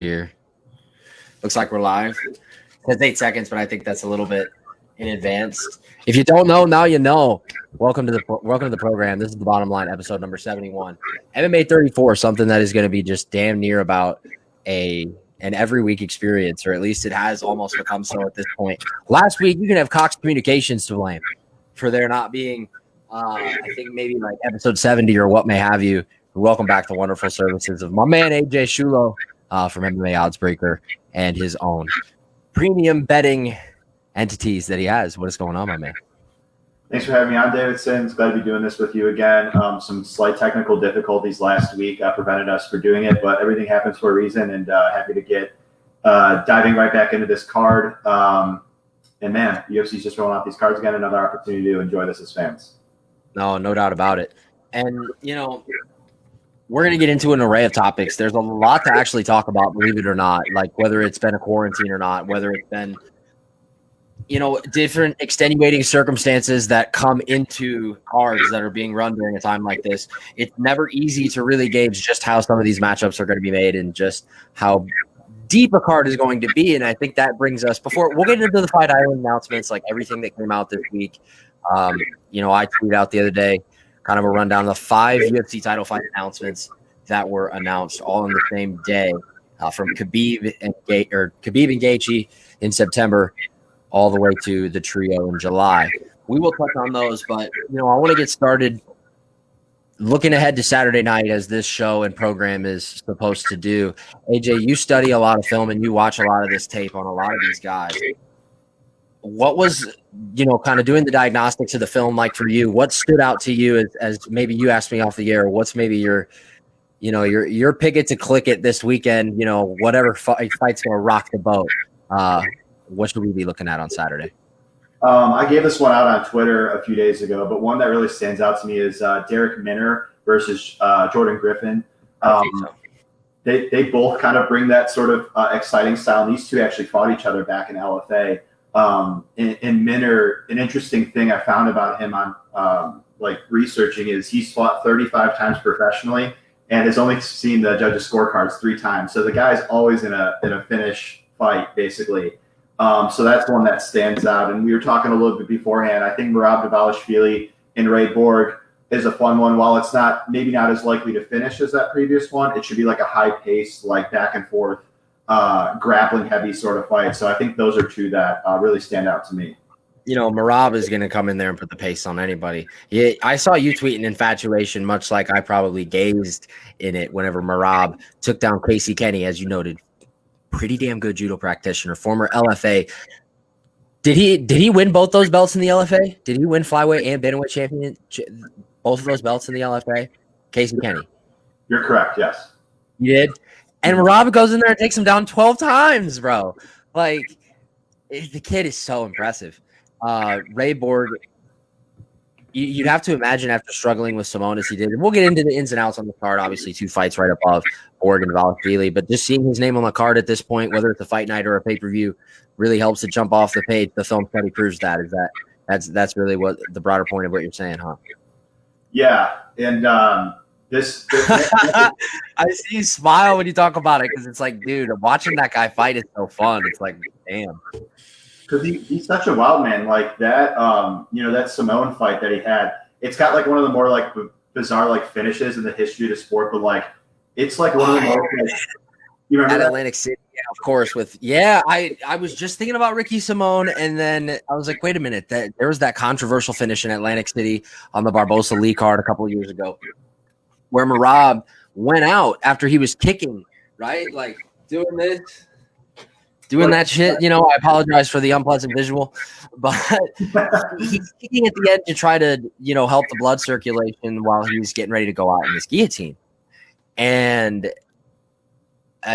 Here. Looks like we're live. It says 8 seconds, but I think that's a little bit in advance. If you don't know, now you know. Welcome to the program. This is the Bottom Line, episode number 71. MMA 34, something that is going to be just damn near about an every week experience, or at least it has almost become so at this point. Last week, you can have Cox Communications to blame for there not being, I think maybe like episode 70 or what may have you. Welcome back to wonderful services of my man AJ Schullo from MMA Oddsbreaker and his own premium betting entities that he has. What is going on, my man? Thanks for having me on, Davidson. It's glad to be doing this with you again. Some slight technical difficulties last week prevented us from doing it, but everything happens for a reason, and happy to get diving right back into this card. And man, UFC's just rolling out these cards again. Another opportunity to enjoy this as fans. No doubt about it. And, you know, we're going to get into an array of topics. There's a lot to actually talk about, believe it or not, like whether it's been a quarantine or not, whether it's been, you know, different extenuating circumstances that come into cards that are being run during a time like this. It's never easy to really gauge just how some of these matchups are going to be made and just how deep a card is going to be. And I think that brings us, before we'll get into the Fight Island announcements, like everything that came out this week. You know, I tweeted out the other day, kind of a rundown of the 5 UFC title fight announcements that were announced all on the same day, from Khabib and Gaethje in September, all the way to the trio in July. We will touch on those, but you know, I want to get started looking ahead to Saturday night, as this show and program is supposed to do. AJ, you study a lot of film and you watch a lot of this tape on a lot of these guys. What was, you know, kind of doing the diagnostics of the film like for you? What stood out to you as maybe you asked me off the air? What's maybe your pick it to click it this weekend? You know, whatever fight's going to rock the boat. What should we be looking at on Saturday? I gave this one out on Twitter a few days ago, but one that really stands out to me is Derek Minner versus Jordan Griffin. They both kind of bring that sort of exciting style. And these two actually fought each other back in LFA. And Minner, an interesting thing I found about him on like researching is he's fought 35 times professionally and has only seen the judges' scorecards 3 times. So the guy's always in a finish fight, basically. So that's one that stands out. And we were talking a little bit beforehand. I think Merab Dvalishvili and Ray Borg is a fun one. While it's maybe not as likely to finish as that previous one, it should be like a high pace, like back and forth, grappling heavy sort of fight. So I think those are 2 that really stand out to me. You know, Merab is going to come in there and put the pace on anybody. Yeah, I saw you tweet an infatuation, much like I probably gazed in it whenever Merab took down Casey Kenny, as you noted. Pretty damn good judo practitioner, former LFA. Did he win both those belts in the LFA? Did he win flyweight and bantamweight champion? Both of those belts in the LFA? Casey Kenny. You're correct. Yes. You did? And Rob goes in there and takes him down 12 times, bro. Like, the kid is so impressive. Ray Borg, you'd have to imagine after struggling with Simone as he did, and we'll get into the ins and outs on the card, obviously 2 fights right above Borg and Dvalishvili, but just seeing his name on the card at this point, whether it's a fight night or a pay-per-view, really helps it jump off the page. The film study proves that's really what the broader point of what you're saying, huh? Yeah, and this I see you smile when you talk about it, because it's like, dude, watching that guy fight is so fun. It's like, damn. Because he's such a wild man. Like that, you know, that Simone fight that he had, it's got like one of the more like bizarre like finishes in the history of the sport, but like it's like one of the more like, you remember at that? Atlantic City, yeah, of course. I was just thinking about Ricky Simone, and then I was like, wait a minute, there was that controversial finish in Atlantic City on the Barbosa Lee card a couple of years ago, where Merab went out after he was kicking, right? Like doing that shit. You know, I apologize for the unpleasant visual, but he's kicking at the end to try to, you know, help the blood circulation while he was getting ready to go out in this guillotine. And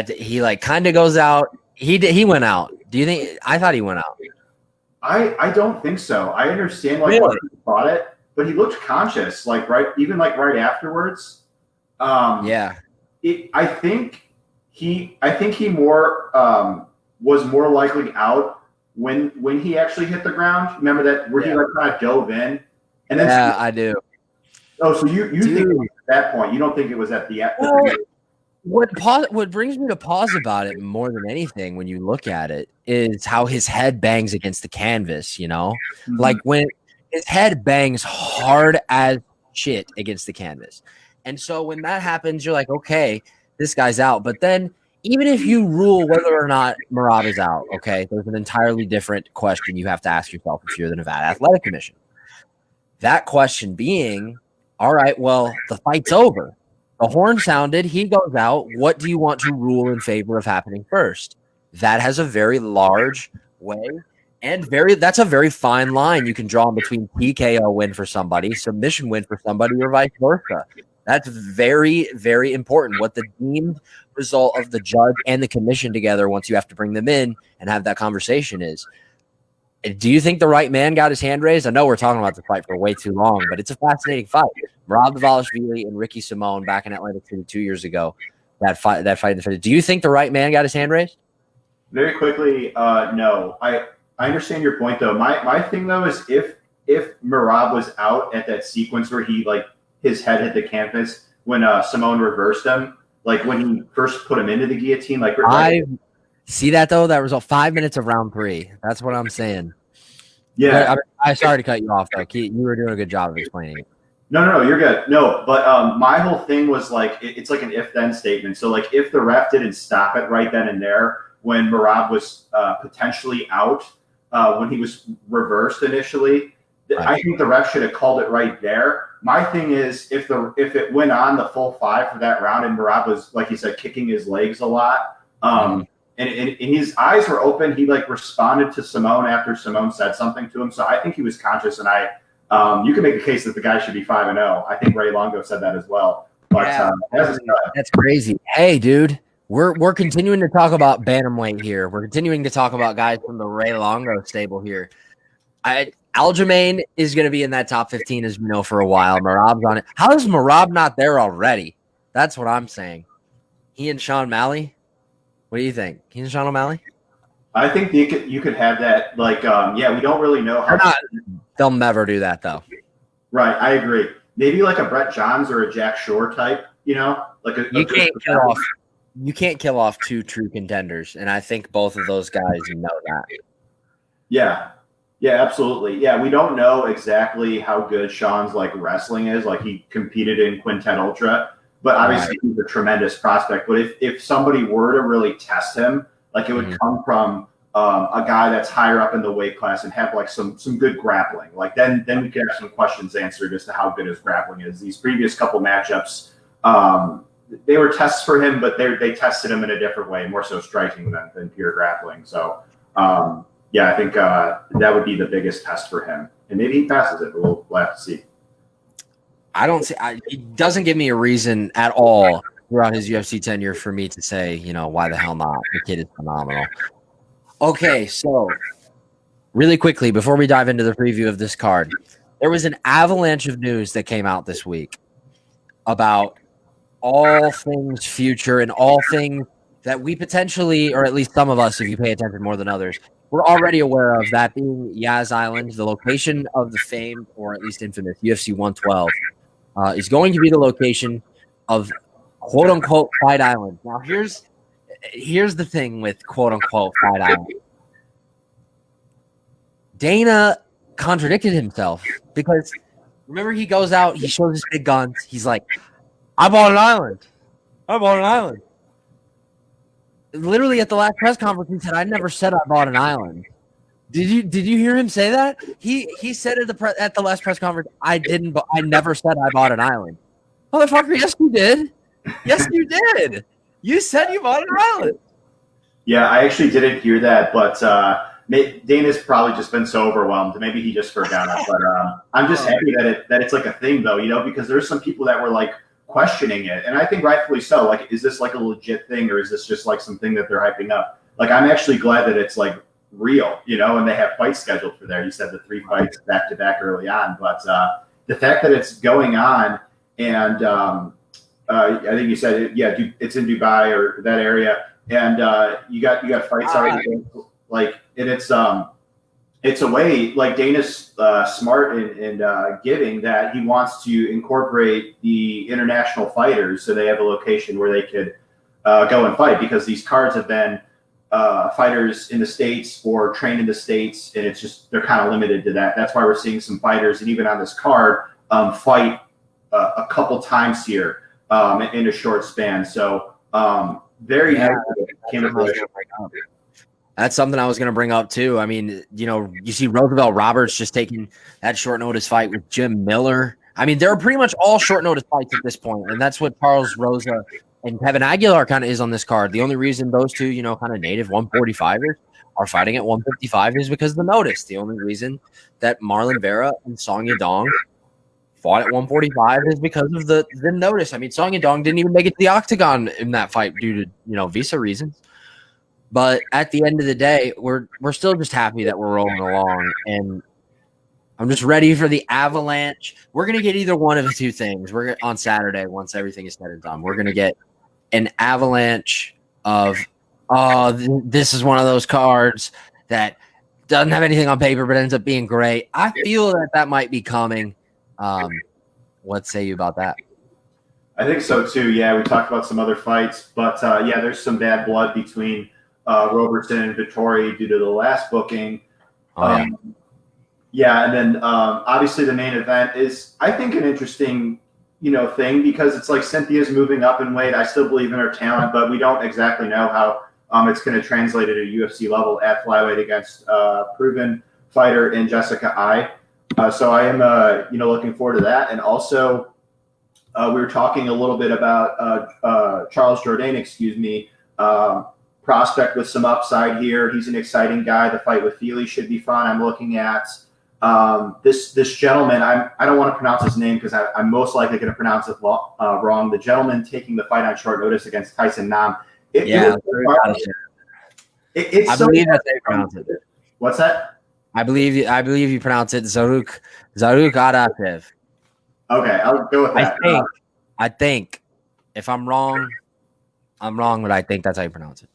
he like kind of goes out. He went out. Do you think? I thought he went out. I don't think so. I understand like why he thought it, but he looked conscious, like right afterwards. Yeah. I think he more was more likely out when he actually hit the ground. Remember that where he like kind of dove in, and then I do. Oh, so you think it was at that point? You don't think it was at the end? What brings me to pause about it more than anything when you look at it is how his head bangs against the canvas, Mhm. like when his head bangs hard as shit against the canvas. And so when that happens, you're like, okay, this guy's out. But then even if you rule whether or not Merab is out, okay, there's an entirely different question you have to ask yourself if you're the Nevada Athletic Commission. That question being, all right, well, the fight's over. The horn sounded, he goes out. What do you want to rule in favor of happening first? That has a very large way and that's a very fine line you can draw in between TKO win for somebody, submission win for somebody, or vice versa. That's very, very important. What the deemed result of the judge and the commission together once you have to bring them in and have that conversation is. Do you think the right man got his hand raised? I know we're talking about the fight for way too long, but it's a fascinating fight. Rob Dvalishvili and Ricky Simone back in Atlanta 2 years ago. That fight. Do you think the right man got his hand raised? Very quickly, no. I understand your point though. My thing though is if Merab was out at that sequence where he his head hit the canvas when Simone reversed him, like when he first put him into the guillotine, I see that though. That result 5 minutes of round 3. That's what I'm saying. Yeah. I sorry to cut you off though. You were doing a good job of explaining it. No, you're good. No, but my whole thing was it's like an if-then statement. So if the ref didn't stop it right then and there when Merab was potentially out, when he was reversed initially, right. I think the ref should have called it right there. My thing is if it went on the full 5 for that round and Merab was, like you said, kicking his legs a lot, and his eyes were open, he responded to Simone after Simone said something to him. So I think he was conscious, and you can make a case that the guy should be 5-0. I think Ray Longo said that as well. But yeah, that's crazy. Hey, dude, we're continuing to talk about bantamweight here. We're continuing to talk about guys from the Ray Longo stable here. Aljamain is going to be in that top 15, as we know, for a while. Merab's on it. How is Merab not there already? That's what I'm saying. He and Sean Malley. What do you think? He and Sean O'Malley? I think you could have that. We don't really know how. They'll never do that, though. Right, I agree. Maybe like a Brett Johns or a Jack Shore type. You can't kill off 2 true contenders, and I think both of those guys know that. Yeah, absolutely. Yeah, we don't know exactly how good Sean's wrestling is. He competed in Quintet Ultra, but obviously he's a tremendous prospect. But if somebody were to really test him, it would come from a guy that's higher up in the weight class and have some good grappling. Then we could have some questions answered as to how good his grappling is. These previous couple matchups, they were tests for him, but they tested him in a different way, more so striking than pure grappling. So I think that would be the biggest test for him, and maybe he passes it. But we'll have to see. I don't see. He doesn't give me a reason at all throughout his UFC tenure for me to say, why the hell not? The kid is phenomenal. Okay, so really quickly before we dive into the preview of this card, there was an avalanche of news that came out this week about all things future and all things that we potentially, or at least some of us, if you pay attention more than others, we're already aware of, that being Yas Island, the location of the famed, or at least infamous, UFC 112, is going to be the location of quote-unquote Fight Island. Now, here's the thing with quote-unquote Fight Island. Dana contradicted himself because, remember, he goes out, he shows his big guns, he's like, I bought an island. Literally at the last press conference, he said, I never said I bought an island. Did you hear him say that? He said at the last press conference, I never said I bought an island. Motherfucker, yes you did. Yes you did. You said you bought an island. Yeah, I actually didn't hear that, but Dana's probably just been so overwhelmed. Maybe he just forgot it. But I'm just happy that it's a thing though, because there's some people that were questioning it, and I think rightfully so. Is this a legit thing, or is this just something that they're hyping up? I'm actually glad that it's real, and they have fights scheduled for there. You said the 3 fights back to back early on, but the fact that it's going on, and I think you said it's in Dubai or that area, and you got fights already, and it's a way, Dana's smart in giving that he wants to incorporate the international fighters, so they have a location where they could go and fight, because these cards have been fighters in the States or trained in the States, and it's just they're kind of limited to that. That's why we're seeing some fighters, and even on this card, fight a couple times here in a short span. So very nice. That's something I was going to bring up too. I mean, you see Roosevelt Roberts just taking that short notice fight with Jim Miller. I mean, they're pretty much all short notice fights at this point, and that's what Charles Rosa and Kevin Aguilar kind of is on this card. The only reason those two, kind of native 145ers are fighting at 155 is because of the notice. The only reason that Marlon Vera and Song Yadong fought at 145 is because of the notice. I mean, Song Yadong didn't even make it to the octagon in that fight due to visa reasons. But at the end of the day, we're still just happy that we're rolling along, and I'm just ready for the avalanche. We're gonna get either one of the two things. We're on Saturday once everything is said and done. We're gonna get an avalanche of this is one of those cards that doesn't have anything on paper but ends up being great. I feel that might be coming. What say you about that? I think so too. Yeah, we talked about some other fights, but there's some bad blood between Robertson and Vittori due to the last booking. And then obviously the main event is, I think, an interesting thing, because it's like Cynthia's moving up in weight. I still believe in her talent, but we don't exactly know how it's going to translate at a UFC level at flyweight against proven fighter in Jessica Ai. So I am looking forward to that. And also we were talking a little bit about Charles Jourdain, prospect with some upside here. He's an exciting guy. The fight with Feely should be fun. I'm looking at this gentleman. I don't want to pronounce his name because I'm most likely going to pronounce it wrong. The gentleman taking the fight on short notice against Tyson Nam. I believe that's how you pronounce it. What's that? I believe you pronounce it Zaruk Adatev. Okay, I'll go with that. I think if I'm wrong, I'm wrong, but I think that's how you pronounce it.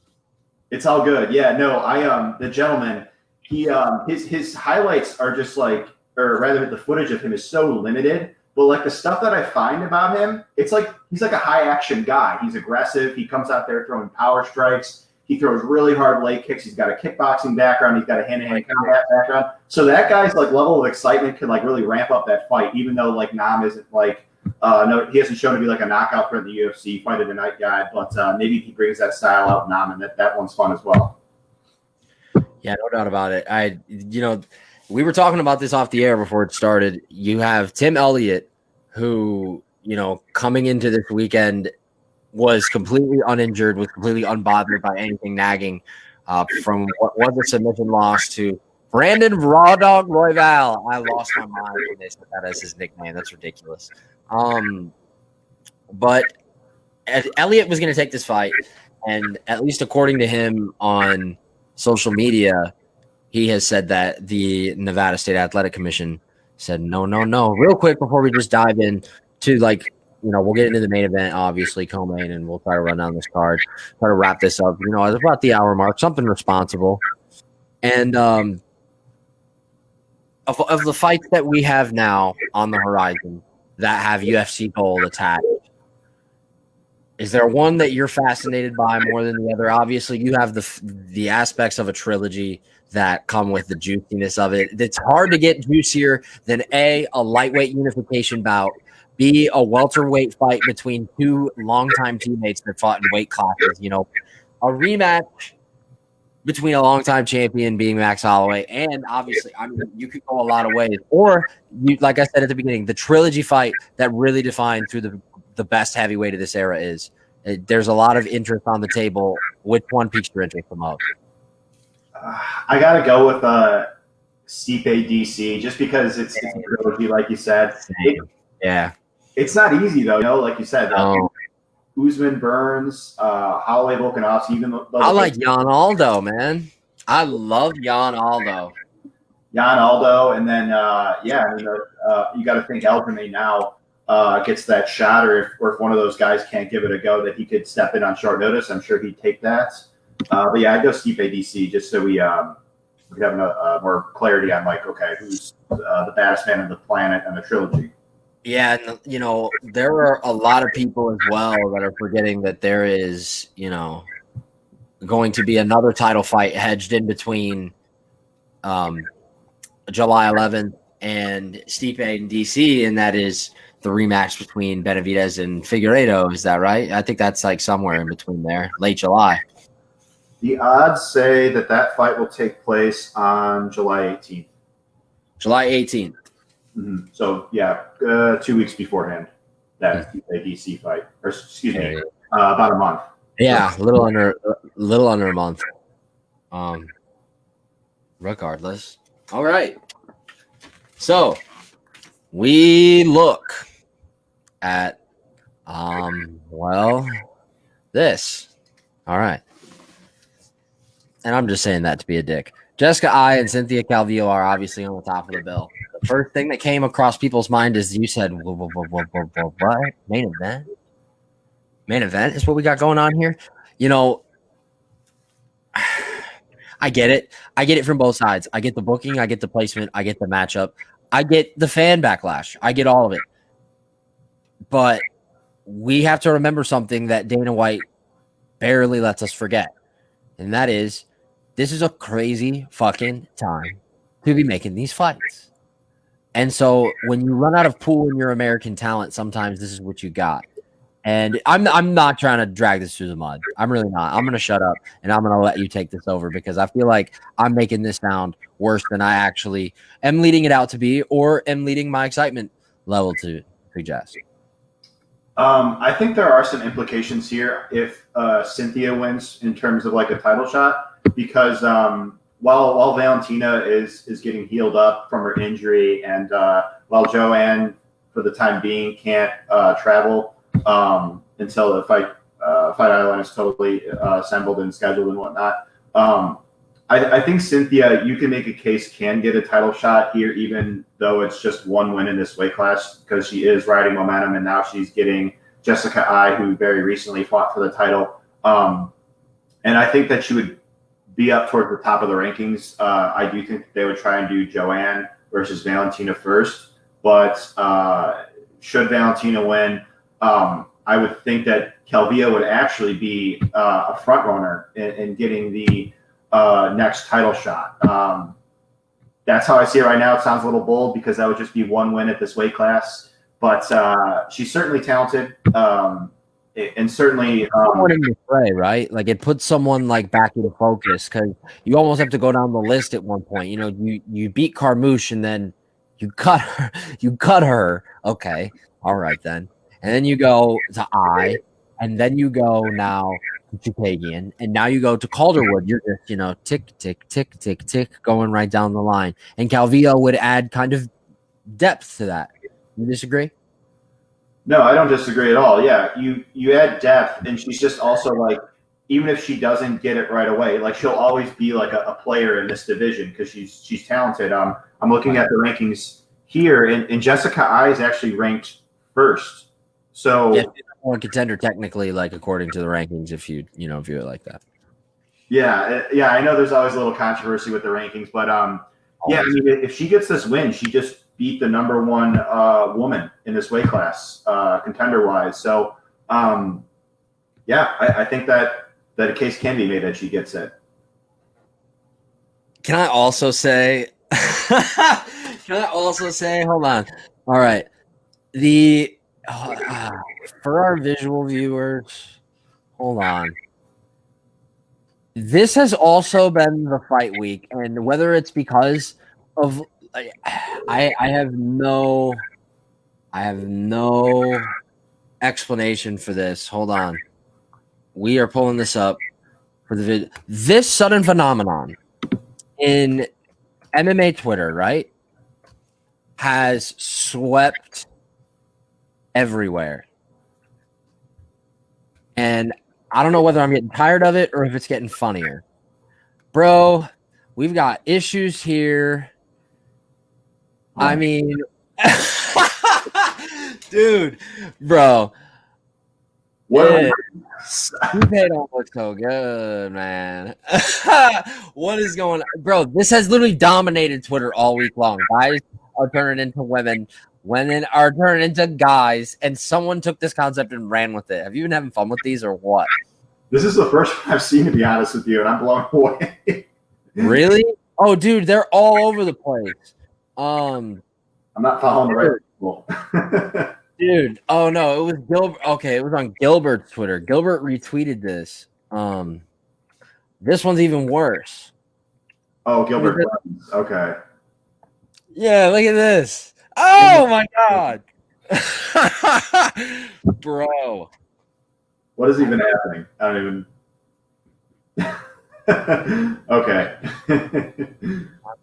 It's all good. Yeah, no, the gentleman, he his highlights are just like, or rather the footage of him is so limited, but like the stuff that I find about him, it's like he's like a high action guy. He's aggressive. He comes out there throwing power strikes. He throws really hard leg kicks. He's got a kickboxing background. He's got a hand-to-hand combat background. So that guy's like level of excitement can like really ramp up that fight, even though like Nam isn't like no, he hasn't shown to be like a knockout for the UFC fight of the night guy, but maybe he brings that style out in Nam, and that one's fun as well. Yeah, no doubt about it. We were talking about this off the air before it started. You have Tim Elliott, who, coming into this weekend was completely uninjured, was completely unbothered by anything nagging from what was a submission loss to Brandon Raw Dog Royval. I lost my mind when they said that as his nickname. That's ridiculous. But Elliott was going to take this fight, and at least according to him on social media, he has said that the Nevada State Athletic Commission said no. Real quick before we just dive in to we'll get into the main event, obviously, co-main, and we'll try to run down this card, try to wrap this up. It's about the hour mark, something responsible. And of the fights that we have now on the horizon that have UFC gold attached, is there one that you're fascinated by more than the other? Obviously, you have the aspects of a trilogy that come with the juiciness of it. It's hard to get juicier than a lightweight unification bout, B, a welterweight fight between two longtime teammates that fought in weight classes. A rematch between a longtime champion being Max Holloway, and obviously, you could go a lot of ways. Or, like I said at the beginning, the trilogy fight that really defined through the best heavyweight of this era is. There's a lot of interest on the table. Which one piques your interest the most? I got to go with Stipe DC, just because it's a trilogy, like you said. It's not easy, though, like you said. Usman, Burns, Holloway, Volkanovski, even though I like Jan Aldo, man. I love Jan Aldo. And then you got to think Aljamain now gets that shot, or if one of those guys can't give it a go, that he could step in on short notice. I'm sure he'd take that. But yeah, I'd go Stipe DC just so we have more clarity on who's the baddest man on the planet and the trilogy. Yeah, and there are a lot of people as well that are forgetting that there is, going to be another title fight hedged in between July 11th and Stipe in DC, and that is the rematch between Benavidez and Figueredo. Is that right? I think that's like somewhere in between there, late July. The odds say that fight will take place on July 18th. July 18th. Mm-hmm. So, 2 weeks beforehand, that DC fight. Or, excuse me, about a month. Yeah, a little under a month. Regardless. All right. So we look at this. All right. And I'm just saying that to be a dick. Jessica I and Cynthia Calvillo are obviously on the top of the bill. The first thing that came across people's mind is you said, what? Main event? Main event is what we got going on here? I get it. I get it from both sides. I get the booking. I get the placement. I get the matchup. I get the fan backlash. I get all of it. But we have to remember something that Dana White barely lets us forget. And that is, this is a crazy fucking time to be making these fights. And so when you run out of pool in your American talent, sometimes this is what you got. And I'm not trying to drag this through the mud. I'm really not. I'm going to shut up and I'm going to let you take this over because I feel like I'm making this sound worse than I actually am leading it out to be or am leading my excitement level to suggest. I think there are some implications here if Cynthia wins in terms of like a title shot because while Valentina is getting healed up from her injury and while Joanne for the time being can't travel until the fight island is totally assembled and scheduled and whatnot. I think Cynthia, you can make a case, can get a title shot here, even though it's just one win in this weight class because she is riding momentum and now she's getting Jessica I, who very recently fought for the title. And I think that she would be up towards the top of the rankings. I do think they would try and do Joanne versus Valentina first. But should Valentina win, I would think that Calvillo would actually be a front runner in getting the next title shot. That's how I see it right now. It sounds a little bold because that would just be one win at this weight class. But she's certainly talented. And certainly someone in the fray, right? Like it puts someone like back into focus because you almost have to go down the list at one point. You beat Carmouche and then you cut her. Okay. All right then. And then you go to I, and then you go now to Chukagian, and now you go to Calderwood. You're just, tick, tick, tick, tick, tick, going right down the line. And Calvillo would add kind of depth to that. You disagree? No, I don't disagree at all. Yeah, you add depth, and she's just also like, even if she doesn't get it right away, like she'll always be like a player in this division because she's talented. I'm looking at the rankings here, and Jessica I is actually ranked first. So yeah, more contender technically, like according to the rankings, if you view it like that. Yeah, I know there's always a little controversy with the rankings, but yeah, I mean, if she gets this win, she just beat the number one woman in this weight class, contender-wise. So, yeah, I think that a case can be made that she gets it. Can I also say? Hold on. All right, for our visual viewers, hold on. This has also been the fight week, and whether it's because of I have no explanation for this. Hold on. We are pulling this up for the video. This sudden phenomenon in MMA Twitter, right, has swept everywhere. And I don't know whether I'm getting tired of it or if it's getting funnier. Bro, we've got issues here. I mean, dude, bro. Dude, they don't look so good, man. What is going on? Bro, this has literally dominated Twitter all week long. Guys are turning into women. women are turned into guys, and someone took this concept and ran with it. Have you been having fun with these or what? This is the first one I've seen, to be honest with you, and I'm blown away. Really? Oh, dude, they're all over the place. I'm not following the right people. Dude, oh no, it was Gilbert. Okay, it was on Gilbert's Twitter. Gilbert retweeted this. This one's even worse. Oh, Gilbert. Okay. Yeah, look at this. Oh my god. Bro. What is even happening? I don't even. Okay.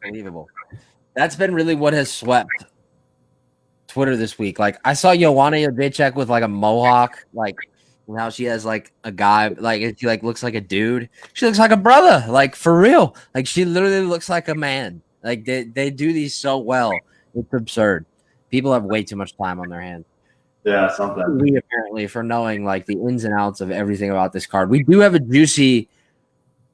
Unbelievable. That's been really what has swept Twitter this week. Like I saw Joanna Jacek with like a mohawk, like now she has like a guy, like she like looks like a dude. She looks like a brother, like for real. Like she literally looks like a man. Like they do these so well. It's absurd. People have way too much time on their hands. Yeah, something. We apparently for knowing like the ins and outs of everything about this card. We do have a juicy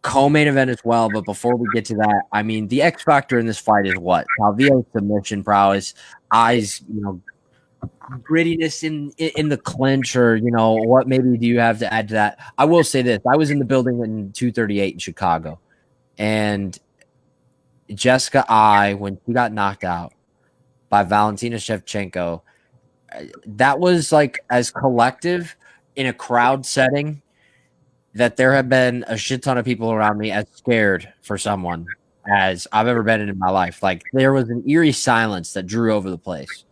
co-main event as well, but before we get to that, I mean, the X factor in this fight is what? Calvillo's submission prowess, eyes, grittiness in the clinch, or what maybe do you have to add to that? I will say this: I was in the building in 238 in Chicago, and Jessica when she got knocked out by Valentina Shevchenko, that was like as collective in a crowd setting that there have been a shit ton of people around me as scared for someone as I've ever been in my life. Like there was an eerie silence that drew over the place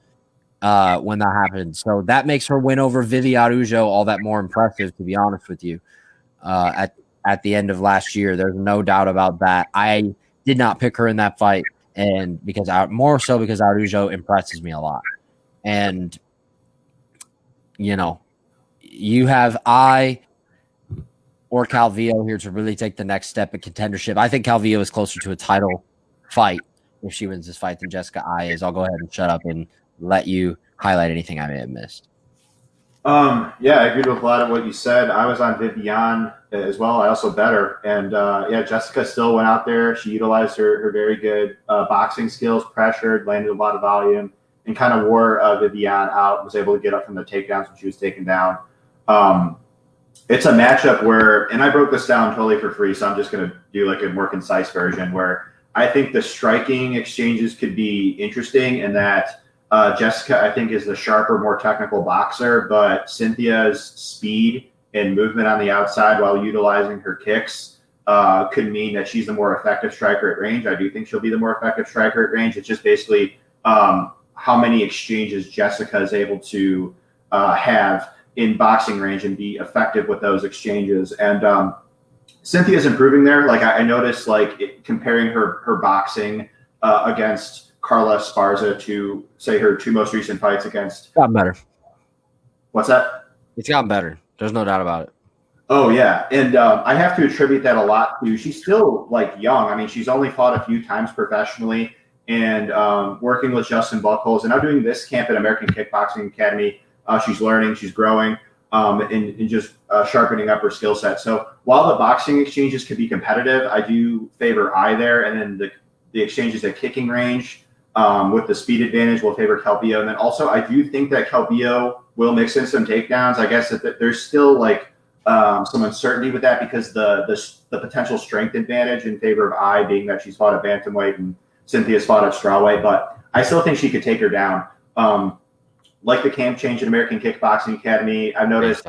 when that happened. So that makes her win over Vivi Araujo all that more impressive, to be honest with you. At the end of last year, there's no doubt about that. I did not pick her in that fight, and because Araujo impresses me a lot. And you have or Calvillo here to really take the next step in contendership. I think Calvillo is closer to a title fight if she wins this fight than Jessica is. I'll go ahead and shut up and let you highlight anything I may have missed. Yeah, I agreed with a lot of what you said. I was on Vivian as well. I also bet her. And Jessica still went out there. She utilized her very good boxing skills, pressured, landed a lot of volume, and kind of wore Vivian out, was able to get up from the takedowns when she was taken down. It's a matchup where, and I broke this down totally for free, so I'm just going to do like a more concise version where I think the striking exchanges could be interesting in that Jessica, I think, is the sharper, more technical boxer, but Cynthia's speed and movement on the outside while utilizing her kicks could mean that she's the more effective striker at range. I do think she'll be the more effective striker at range. It's just basically how many exchanges Jessica is able to have in boxing range and be effective with those exchanges. And Cynthia's improving there. Like I noticed, comparing her boxing against Carla Esparza to say her two most recent fights against. Gotten better. What's that? It's gotten better. There's no doubt about it. Oh yeah, and I have to attribute that a lot to she's still young. I mean, she's only fought a few times professionally, and working with Justin Buchholz, and now doing this camp at American Kickboxing Academy. She's learning, she's growing, and just sharpening up her skill set. So while the boxing exchanges could be competitive, I do favor there, and then the exchanges at kicking range with the speed advantage will favor Calvillo. And then also I do think that Calvillo will mix in some takedowns. I guess that there's still some uncertainty with that because the potential strength advantage in favor of being that she's fought at bantamweight and Cynthia's fought at strawweight, but I still think she could take her down. Like the camp change in American Kickboxing Academy, I've noticed.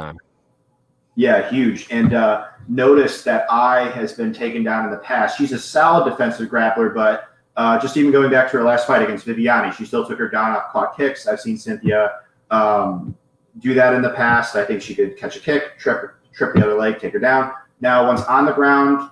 Yeah, huge. And noticed that has been taken down in the past. She's a solid defensive grappler, but just even going back to her last fight against Viviani, she still took her down off caught kicks. I've seen Cynthia do that in the past. I think she could catch a kick, trip the other leg, take her down. Now, once on the ground,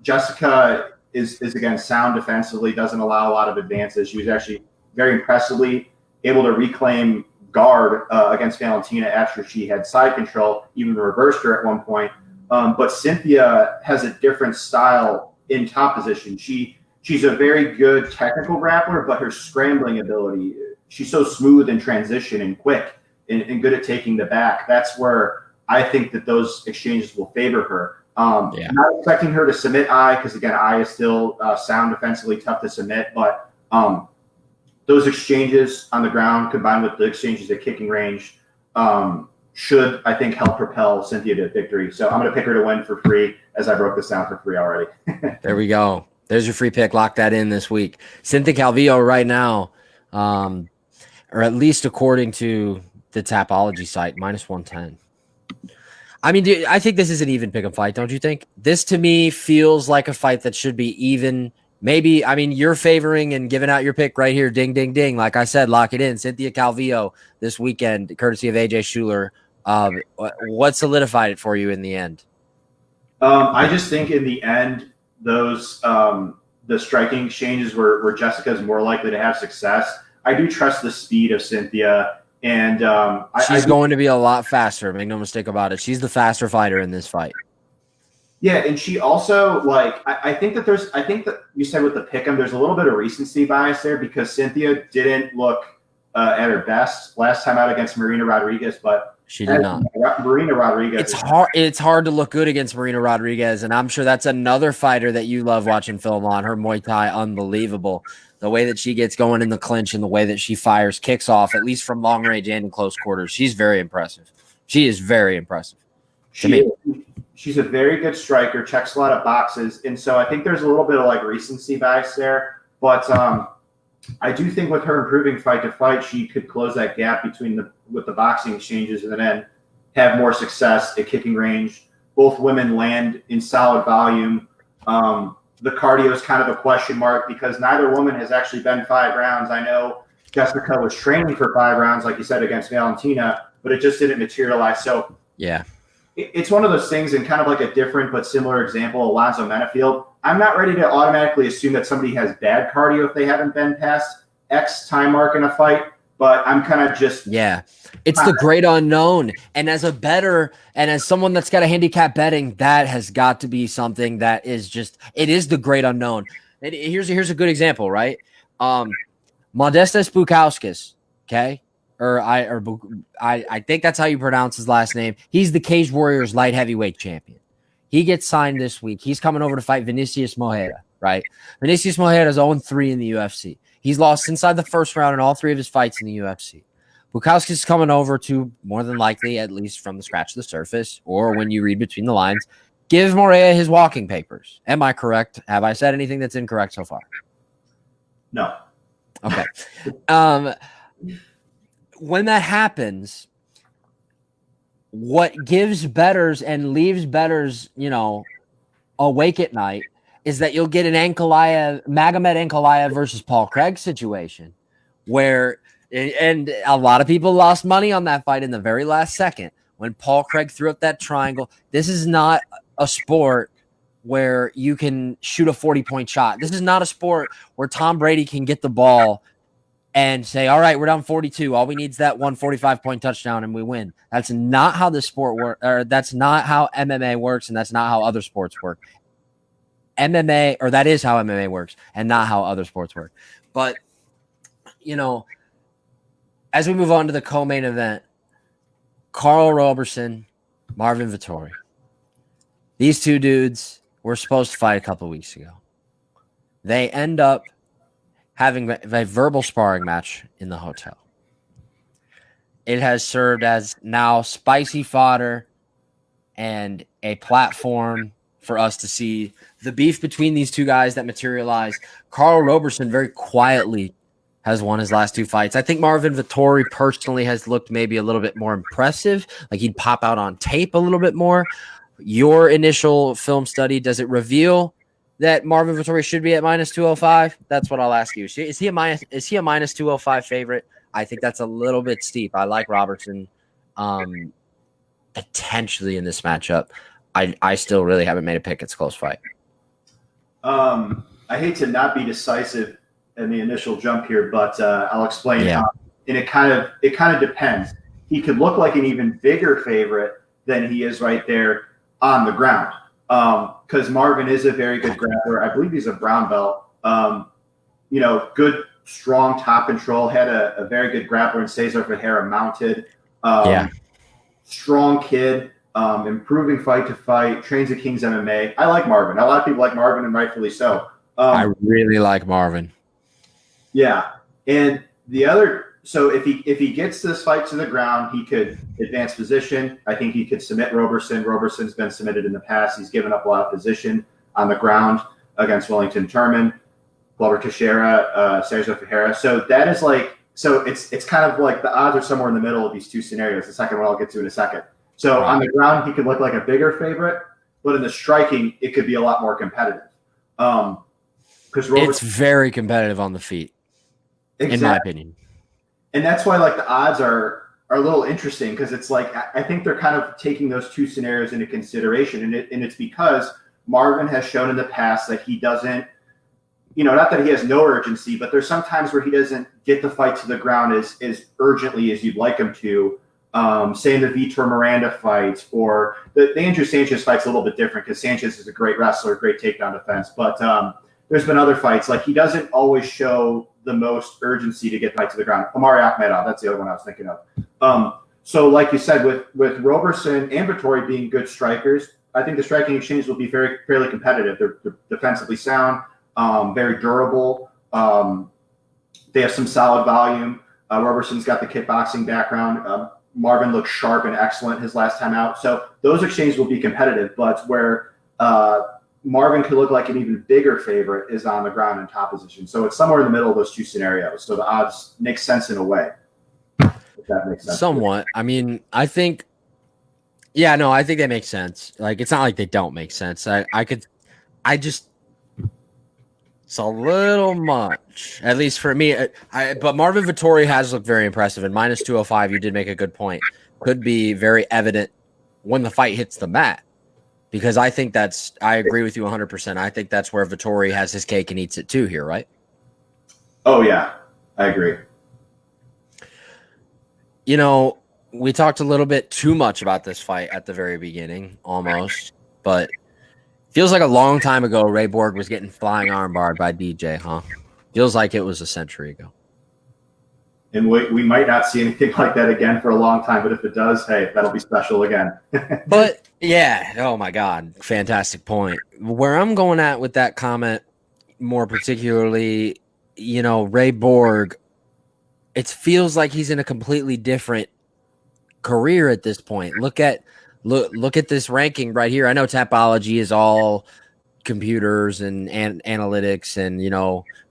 Jessica is again sound defensively, doesn't allow a lot of advances. She was actually very impressively able to reclaim guard against Valentina after she had side control, even reversed her at one point. But Cynthia has a different style in top position. She's a very good technical grappler, but her scrambling ability, she's so smooth in transition and quick and good at taking the back. That's where I think that those exchanges will favor her. Not expecting her to submit because again, is still sound defensively, tough to submit, but those exchanges on the ground combined with the exchanges at kicking range should, I think, help propel Cynthia to victory. So I'm going to pick her to win for free, as I broke this down for free already. There we go. There's your free pick. Lock that in this week. Cynthia Calvillo right now, or at least according to the Tapology site, -110. I mean, dude, I think this is an even pick 'em fight, don't you think? This to me feels like a fight that should be even. Maybe, I mean, you're favoring and giving out your pick right here. Ding, ding, ding. Like I said, lock it in. Cynthia Calvillo this weekend, courtesy of AJ Schullo. What solidified it for you in the end? I just think in the end, those the striking exchanges where Jessica's more likely to have success. I do trust the speed of Cynthia, and she's going to be a lot faster. Make no mistake about it. She's the faster fighter in this fight. Yeah, and she also I think that you said with the pick'em, there's a little bit of recency bias there because Cynthia didn't look at her best last time out against Marina Rodriguez, but she did not. Marina Rodriguez. It's hard to look good against Marina Rodriguez, and I'm sure that's another fighter that you love watching film on. Her Muay Thai, unbelievable. The way that she gets going in the clinch and the way that she fires kicks off, at least from long range and in close quarters, she's very impressive. She is very impressive. She's a very good striker, checks a lot of boxes, and so I think there's a little bit of like recency bias there. But I do think with her improving fight to fight, she could close that gap with the boxing exchanges and then have more success at kicking range. Both women land in solid volume. The cardio is kind of a question mark because neither woman has actually been 5 rounds. I know Jessica was training for 5 rounds, like you said, against Valentina, but it just didn't materialize. So yeah, it's one of those things, and kind of like a different but similar example, Alonzo Menafield. I'm not ready to automatically assume that somebody has bad cardio if they haven't been past X time mark in a fight, but I'm kind of just it's the great unknown. And as a bettor and as someone that's got a handicap betting, that has got to be something that is just it is the great unknown. And here's a good example, right? Modestas Bukauskas, okay? I think that's how you pronounce his last name. He's the Cage Warriors light heavyweight champion. He gets signed this week. He's coming over to fight Vinicius Mojeda, right? Vinicius Mojeda is 0-3 in the UFC. He's lost inside the first round in all 3 of his fights in the UFC. Bukauskas is coming over to, more than likely, at least from the scratch of the surface, or when you read between the lines, give Morea his walking papers. Am I correct? Have I said anything that's incorrect so far? No. Okay. When that happens, what gives bettors and leaves bettors, awake at night is that you'll get an Magomed Ankalaev versus Paul Craig situation where, and a lot of people lost money on that fight in the very last second when Paul Craig threw up that triangle. This is not a sport where you can shoot a 40-point shot. This is not a sport where Tom Brady can get the ball and say, all right, we're down 42. All we need is that 145-point touchdown and we win. That's not how the sport works, or that's not how MMA works, and that's not how other sports work. That is how MMA works and not how other sports work. But, as we move on to the co-main event, Carl Roberson, Marvin Vettori. These 2 dudes were supposed to fight a couple of weeks ago. They end up having a verbal sparring match in the hotel. It has served as now spicy fodder and a platform for us to see the beef between these 2 guys that materialize. Carl Roberson very quietly has won his last 2 fights. I think Marvin Vettori personally has looked maybe a little bit more impressive, like he'd pop out on tape a little bit more. Your initial film study, does it reveal that Marvin Vettori should be at -205? That's what I'll ask you. Is he a -205 favorite? I think that's a little bit steep. I like Robertson potentially in this matchup. I still really haven't made a pick. It's a close fight. I hate to not be decisive in the initial jump here, but I'll explain. Yeah. And it kind of depends. He could look like an even bigger favorite than he is right there on the ground. Because Marvin is a very good grappler. I believe he's a brown belt. Good, strong top control. Had a very good grappler in Cesar Ferreira mounted. Strong kid. Improving fight to fight. Trains at King's MMA. I like Marvin. A lot of people like Marvin, and rightfully so. I really like Marvin. Yeah. And the other, so if he gets this fight to the ground, he could advance position. I think he could submit Roberson. Roberson's been submitted in the past. He's given up a lot of position on the ground against Wellington Turman, Glover Teixeira, Sergio Ferreira. So that is like, so it's kind of like the odds are somewhere in the middle of these two scenarios. The second one I'll get to in a second. So on the ground, he could look like a bigger favorite, but in the striking, it could be a lot more competitive. Because it's very competitive on the feet, in my opinion. And that's why like the odds are a little interesting, because it's like I think they're kind of taking those two scenarios into consideration, and it's because Marvin has shown in the past that he doesn't, not that he has no urgency, but there's some times where he doesn't get the fight to the ground as urgently as you'd like him to. Say in the Vitor Miranda fights, or the Andrew Sanchez fight's a little bit different because Sanchez is a great wrestler, great takedown defense, but there's been other fights like he doesn't always show the most urgency to get the fight to the ground. Amari Akhmedov, that's the other one I was thinking of. So like you said, with Roberson and Vettori being good strikers, I think the striking exchange will be fairly competitive. They're defensively sound, very durable. They have some solid volume. Roberson's got the kickboxing background. Marvin looked sharp and excellent his last time out. So those exchanges will be competitive, but where Marvin could look like an even bigger favorite is on the ground in top position. So it's somewhere in the middle of those two scenarios. So the odds make sense in a way. If that makes sense. Somewhat. I mean, I think they make sense. Like, it's not like they don't make sense. It's a little much, at least for me. But Marvin Vettori has looked very impressive. And minus 205, you did make a good point. Could be very evident when the fight hits the mat. Because I think I agree with you 100%. I think that's where Vettori has his cake and eats it too here, right? Oh, yeah. I agree. We talked a little bit too much about this fight at the very beginning, almost. But feels like a long time ago Ray Borg was getting flying armbarred by DJ, huh? Feels like it was a century ago. And we might not see anything like that again for a long time, but if it does, hey, that'll be special again. But, yeah, oh, my God, fantastic point. Where I'm going at with that comment, more particularly, Ray Borg, it feels like he's in a completely different career at this point. Look at this ranking right here. I know Tapology is all computers and analytics and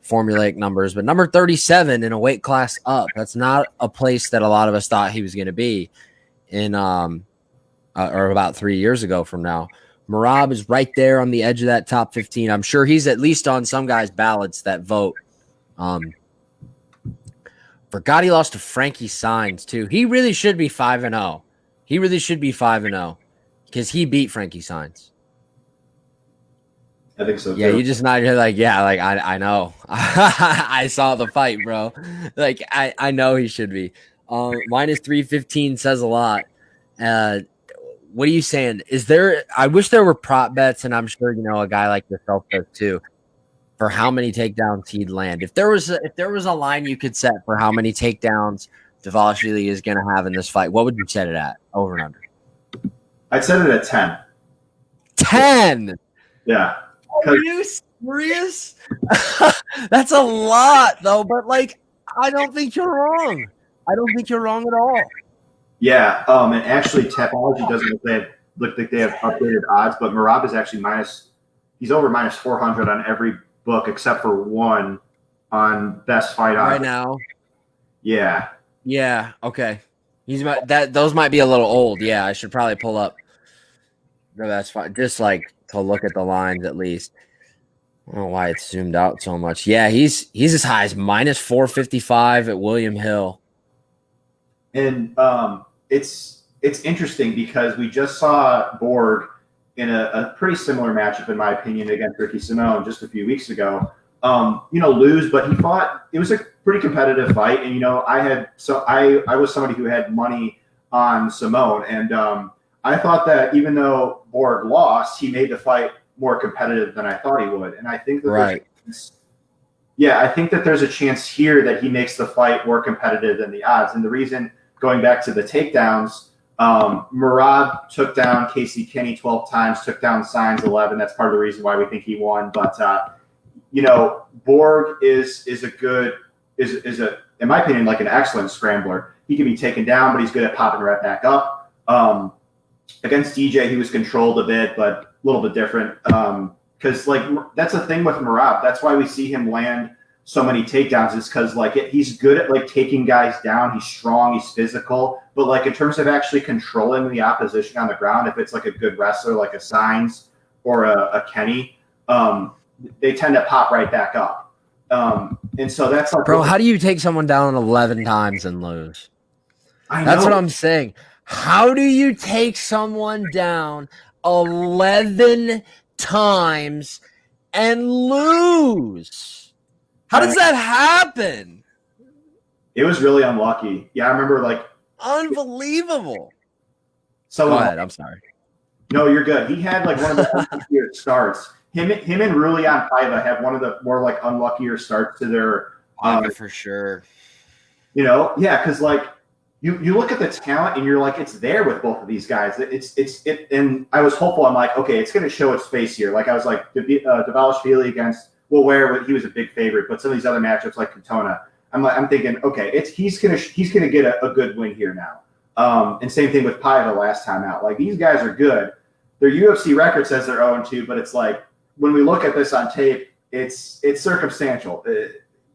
formulaic numbers, but number 37 in a weight class up, that's not a place that a lot of us thought he was going to be in or about 3 years ago from now. Merab is right there on the edge of that top 15. I'm sure he's at least on some guys' ballots that vote. Forgot he lost to Frankie Saenz too. He really should be 5-0. He really should be 5-0 because he beat Frankie Saenz. I think so too. Yeah, you just nodded like, yeah, like I know. I saw the fight, bro. Like I know he should be. Minus 315 says a lot. What are you saying? I wish there were prop bets, and I'm sure a guy like yourself does too, for how many takedowns he'd land. If there was a line you could set for how many takedowns Dvalishvili is going to have in this fight, what would you set it at, over and under? I'd set it at 10. 10? Yeah. Are you serious? That's a lot, though. But I don't think you're wrong. I don't think you're wrong at all. Yeah. And actually, Tapology doesn't look like they have updated odds, but Merab is actually he's over minus 400 on every book except for one on best fight odds right now. Yeah. Yeah. Okay. Those might be a little old. Yeah, I should probably pull up. No, that's fine. Just to look at the lines at least. I don't know why it's zoomed out so much. Yeah, he's as high as minus 455 at William Hill. And it's interesting because we just saw Borg in a pretty similar matchup, in my opinion, against Ricky Simone just a few weeks ago. Lose, but he fought. It was a pretty competitive fight, and I was somebody who had money on Simone, and I thought that even though Borg lost, he made the fight more competitive than I thought he would, and I think that I think that there's a chance here that he makes the fight more competitive than the odds, and the reason, going back to the takedowns, Merab took down Casey Kinney 12 times, took down Saenz 11. That's part of the reason why we think he won, but Borg is a good is in my opinion, like an excellent scrambler. He can be taken down, but he's good at popping right back up. Against DJ, he was controlled a bit, but a little bit different. Because like that's the thing with Merab. That's why we see him land so many takedowns. Is because like he's good at like taking guys down. He's strong. He's physical. But like in terms of actually controlling the opposition on the ground, if it's like a good wrestler like a Sainz or a Kenny, they tend to pop right back up. And so that's like, bro, how do you take someone down 11 times and lose? That's what I'm saying. How do you take someone down 11 times and lose? How does that happen? It was really unlucky. Yeah, I remember like unbelievable. So go ahead. I'm sorry. No, you're good. He had like one of the unluckier starts. Him and Rulian Paiva have one of the more like unluckier starts to their for sure. You know, yeah, because like you look at the talent and you're like, it's there with both of these guys. It and I was hopeful. I'm like, okay, it's going to show its face here. Like I was like, Davalishvili against where he was a big favorite, but some of these other matchups like Katona, I'm thinking, okay, he's gonna get a good win here now. And same thing with Paiva last time out. Like these guys are good. Their UFC record says they're 0-2, but it's like when we look at this on tape, it's circumstantial.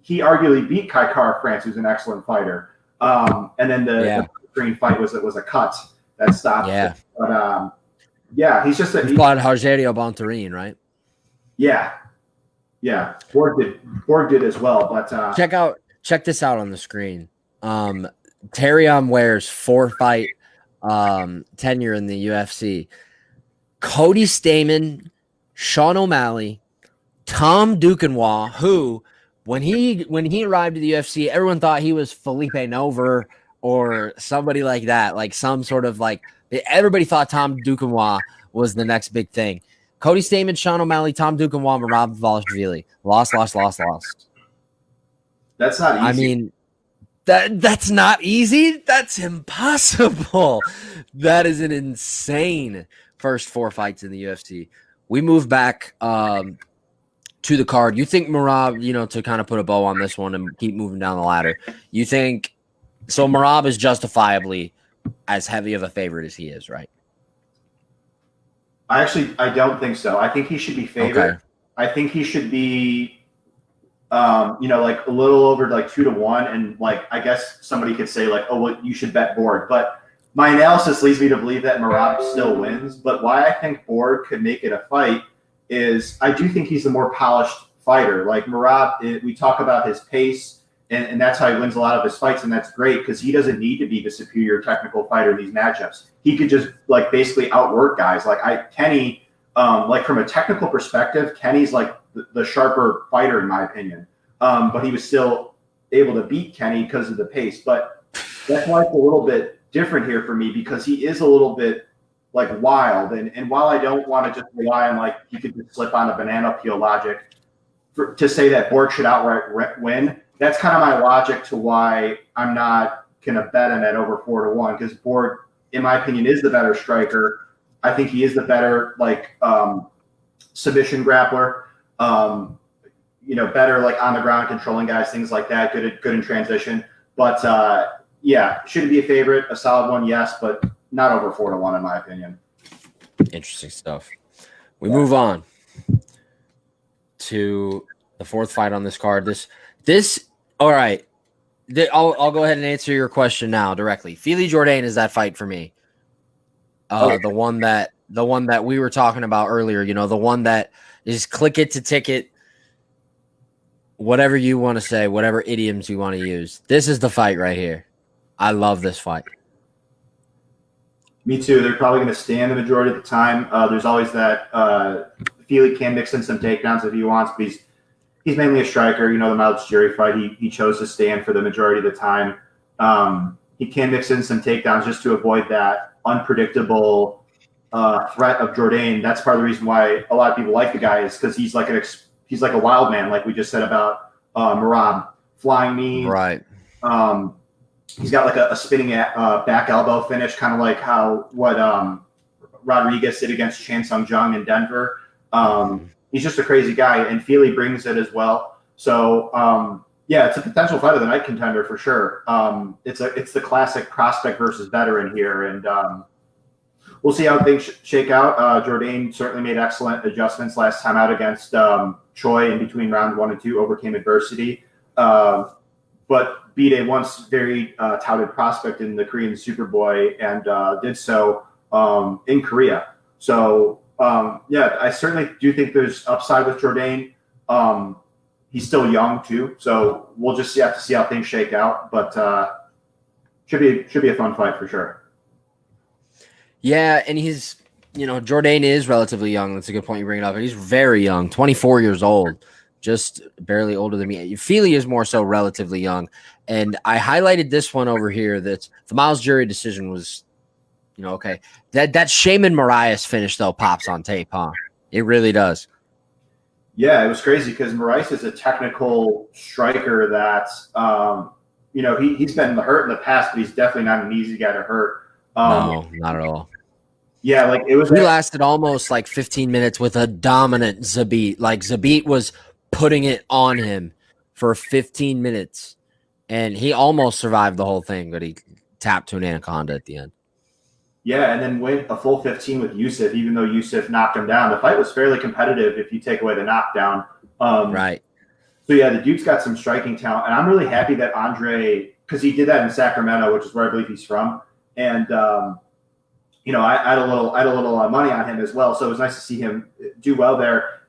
He arguably beat Kai France, who's an excellent fighter. And then the green fight was a cut that stopped. Yeah. But yeah, he's just he fought Rogerio Bontorin, right? Yeah. Yeah. Borg did as well. But check this out on the screen. Terrion Ware's 4-fight tenure in the UFC. Cody Stamann, Sean O'Malley, Tom Duquesnoy, who when he arrived to the UFC, everyone thought he was Felipe Nover or somebody like that, like some sort of like everybody thought Tom Duquesnoy was the next big thing. Cody Stamann, Sean O'Malley, Tom Duquesnoy, Merab Davalishvili. Lost. That's not easy. I mean, that's not easy. That's impossible. That is an insane first 4 fights in the UFC. We move back to the card. You think Merab, to kind of put a bow on this one and keep moving down the ladder, you think so Merab is justifiably as heavy of a favorite as he is, right? I don't think so. I think he should be favored. Okay. I think he should be like a little over like 2-1, and like I guess somebody could say like, oh well, you should bet Borg. But my analysis leads me to believe that Merab still wins. But why I think Borg could make it a fight is I do think he's the more polished fighter. Like Merab, we talk about his pace, and that's how he wins a lot of his fights, and that's great because he doesn't need to be the superior technical fighter in these matchups. He could just like basically outwork guys. Like Kenny, like from a technical perspective, Kenny's like the sharper fighter in my opinion. But he was still able to beat Kenny because of the pace. But that's why it's a little bit different here for me because he is a little bit like wild. And while I don't want to just rely on like he could just slip on a banana peel logic to say that Borg should outright win, that's kind of my logic to why I'm not going to bet him at over 4-1 because Borg, in my opinion, is the better striker. I think he is the better like submission grappler. Better like on the ground, controlling guys, things like that. Good in transition. But should it be a favorite? A solid one, yes, but not over 4-1 in my opinion. Interesting stuff. We move on to the 4th fight on this card. This. All right. I'll go ahead and answer your question now directly. Fili Jourdain is that fight for me. Okay. The one that we were talking about earlier. The one that is click it to ticket. Whatever you want to say, whatever idioms you want to use. This is the fight right here. I love this fight. Me too. They're probably going to stand the majority of the time. There's always that Fili can mix in some takedowns if he wants, but he's mainly a striker. The Miles Jury fight, he chose to stand for the majority of the time. He can mix in some takedowns just to avoid that unpredictable threat of Jourdain. That's part of the reason why a lot of people like the guy is because he's like a wild man, like we just said about Merab. Flying knees. Right. He's got like a spinning back elbow finish, kind of like what Rodriguez did against Chan Sung Jung in Denver. He's just a crazy guy, and Fili brings it as well. So Yeah, it's a potential fight of the night contender for sure. It's the classic prospect versus veteran here, and we'll see how things shake out. Jourdain certainly made excellent adjustments last time out against Choi in between round 1 and 2, overcame adversity, but beat a once very touted prospect in the Korean Superboy and did so in Korea. So, yeah, I certainly do think there's upside with Jourdain. He's still young too, so we'll just have to see how things shake out. But should be a fun fight for sure. Yeah, and he's, Jourdain is relatively young. That's a good point you bring it up. He's very young, 24 years old, just barely older than me. Feely is more so relatively young. And I highlighted this one over here that the Miles jury decision was, okay. That Shaman Marias finish, though, pops on tape, huh? It really does. Yeah, it was crazy because Moraes is a technical striker that, he's been hurt in the past, but he's definitely not an easy guy to hurt. No, not at all. Yeah, like it was. He lasted almost like 15 minutes with a dominant Zabit. Like Zabit was putting it on him for 15 minutes, and he almost survived the whole thing, but he tapped to an anaconda at the end. Yeah, and then went a full 15 with Yusuf, even though Yusuf knocked him down. The fight was fairly competitive if you take away the knockdown. Right. So, yeah, the dude's got some striking talent. And I'm really happy that Andre, because he did that in Sacramento, which is where I believe he's from. And, I had a little money on him as well. So it was nice to see him do well there.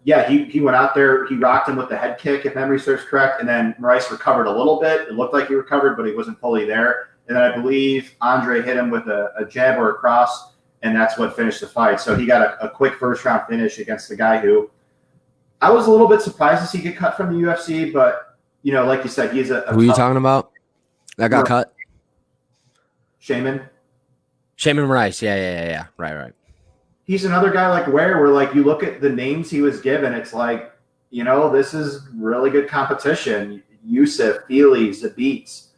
Yeah, he went out there. He rocked him with the head kick, if memory serves correct. And then Moraes recovered a little bit. It looked like he recovered, but he wasn't fully there. And then I believe Andre hit him with a jab or a cross, and that's what finished the fight. So he got a quick first-round finish against the guy who I was a little bit surprised to see get cut from the UFC, but, like you said, he's a Who are you talking about? That got cut? Shaman Moraes. Yeah. Right. He's another guy like where like you look at the names he was given, it's like, this is really good competition. Yusuf, Feely, Zabit.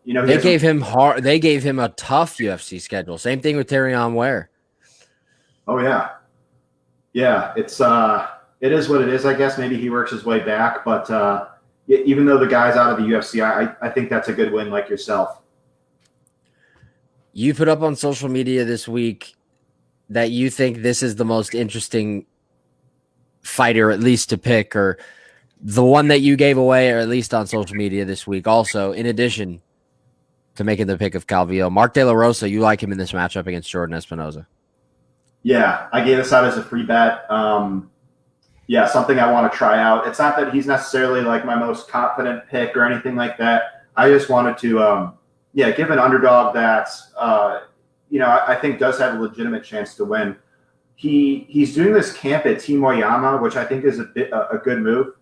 They gave him a tough UFC schedule. Same thing with Terrion Ware. Oh yeah. It is what it is. I guess maybe he works his way back, but even though the guy's out of the UFC, I think that's a good win. Like yourself, you put up on social media this week that you think this is the most interesting fighter, at least to pick, or the one that you gave away, or at least on social media this week. Also, in addition to making the pick of Calvillo, Mark De La Rosa, you like him in this matchup against Jordan Espinoza. Yeah, I gave this out as a free bet. Something I want to try out. It's not that he's necessarily like my most confident pick or anything like that. I just wanted to, give an underdog that, I think does have a legitimate chance to win. He's doing this camp at Team Oyama, which I think is a good move.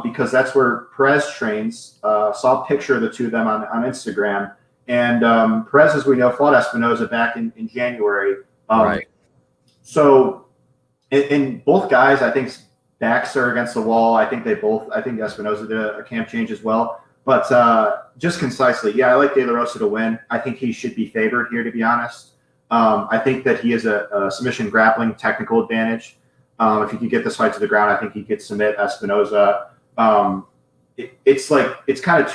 Because that's where Perez trains. Saw a picture of the two of them on Instagram. And Perez, as we know, fought Espinoza back in January. Right. So, and both guys, I think, backs are against the wall. I think Espinoza did a camp change as well. But just concisely, I like De La Rosa to win. I think he should be favored here, to be honest. I think that he has a submission grappling technical advantage. If he could get this fight to the ground, I think he could submit Espinoza. It's kind of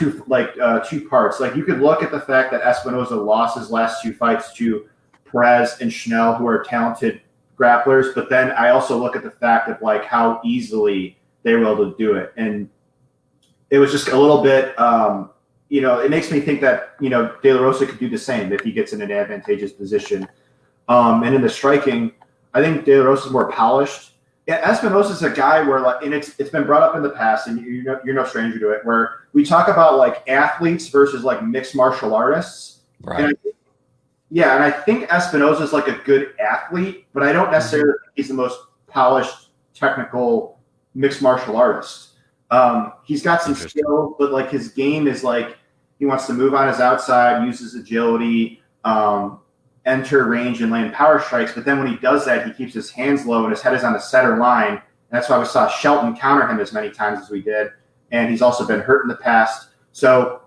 two parts. Like you could look at the fact that Espinoza lost his last two fights to Perez and Schnell, who are talented grapplers. But then I also look at the fact of like how easily they were able to do it. And it was just a little bit, it makes me think that, De La Rosa could do the same if he gets in an advantageous position. And in the striking, I think De La Rosa is more polished. Yeah, Espinosa is a guy where, like, and it's been brought up in the past, and you're no stranger to it, where we talk about like athletes versus like mixed martial artists. Right. And I think Espinosa is like a good athlete, but I don't necessarily think he's the most polished technical mixed martial artist. He's got some skill, but like his game is like he wants to move on his outside, uses agility, enter range and land power strikes. But then when he does that, he keeps his hands low and his head is on the center line. And that's why we saw Shelton counter him as many times as we did. And he's also been hurt in the past. So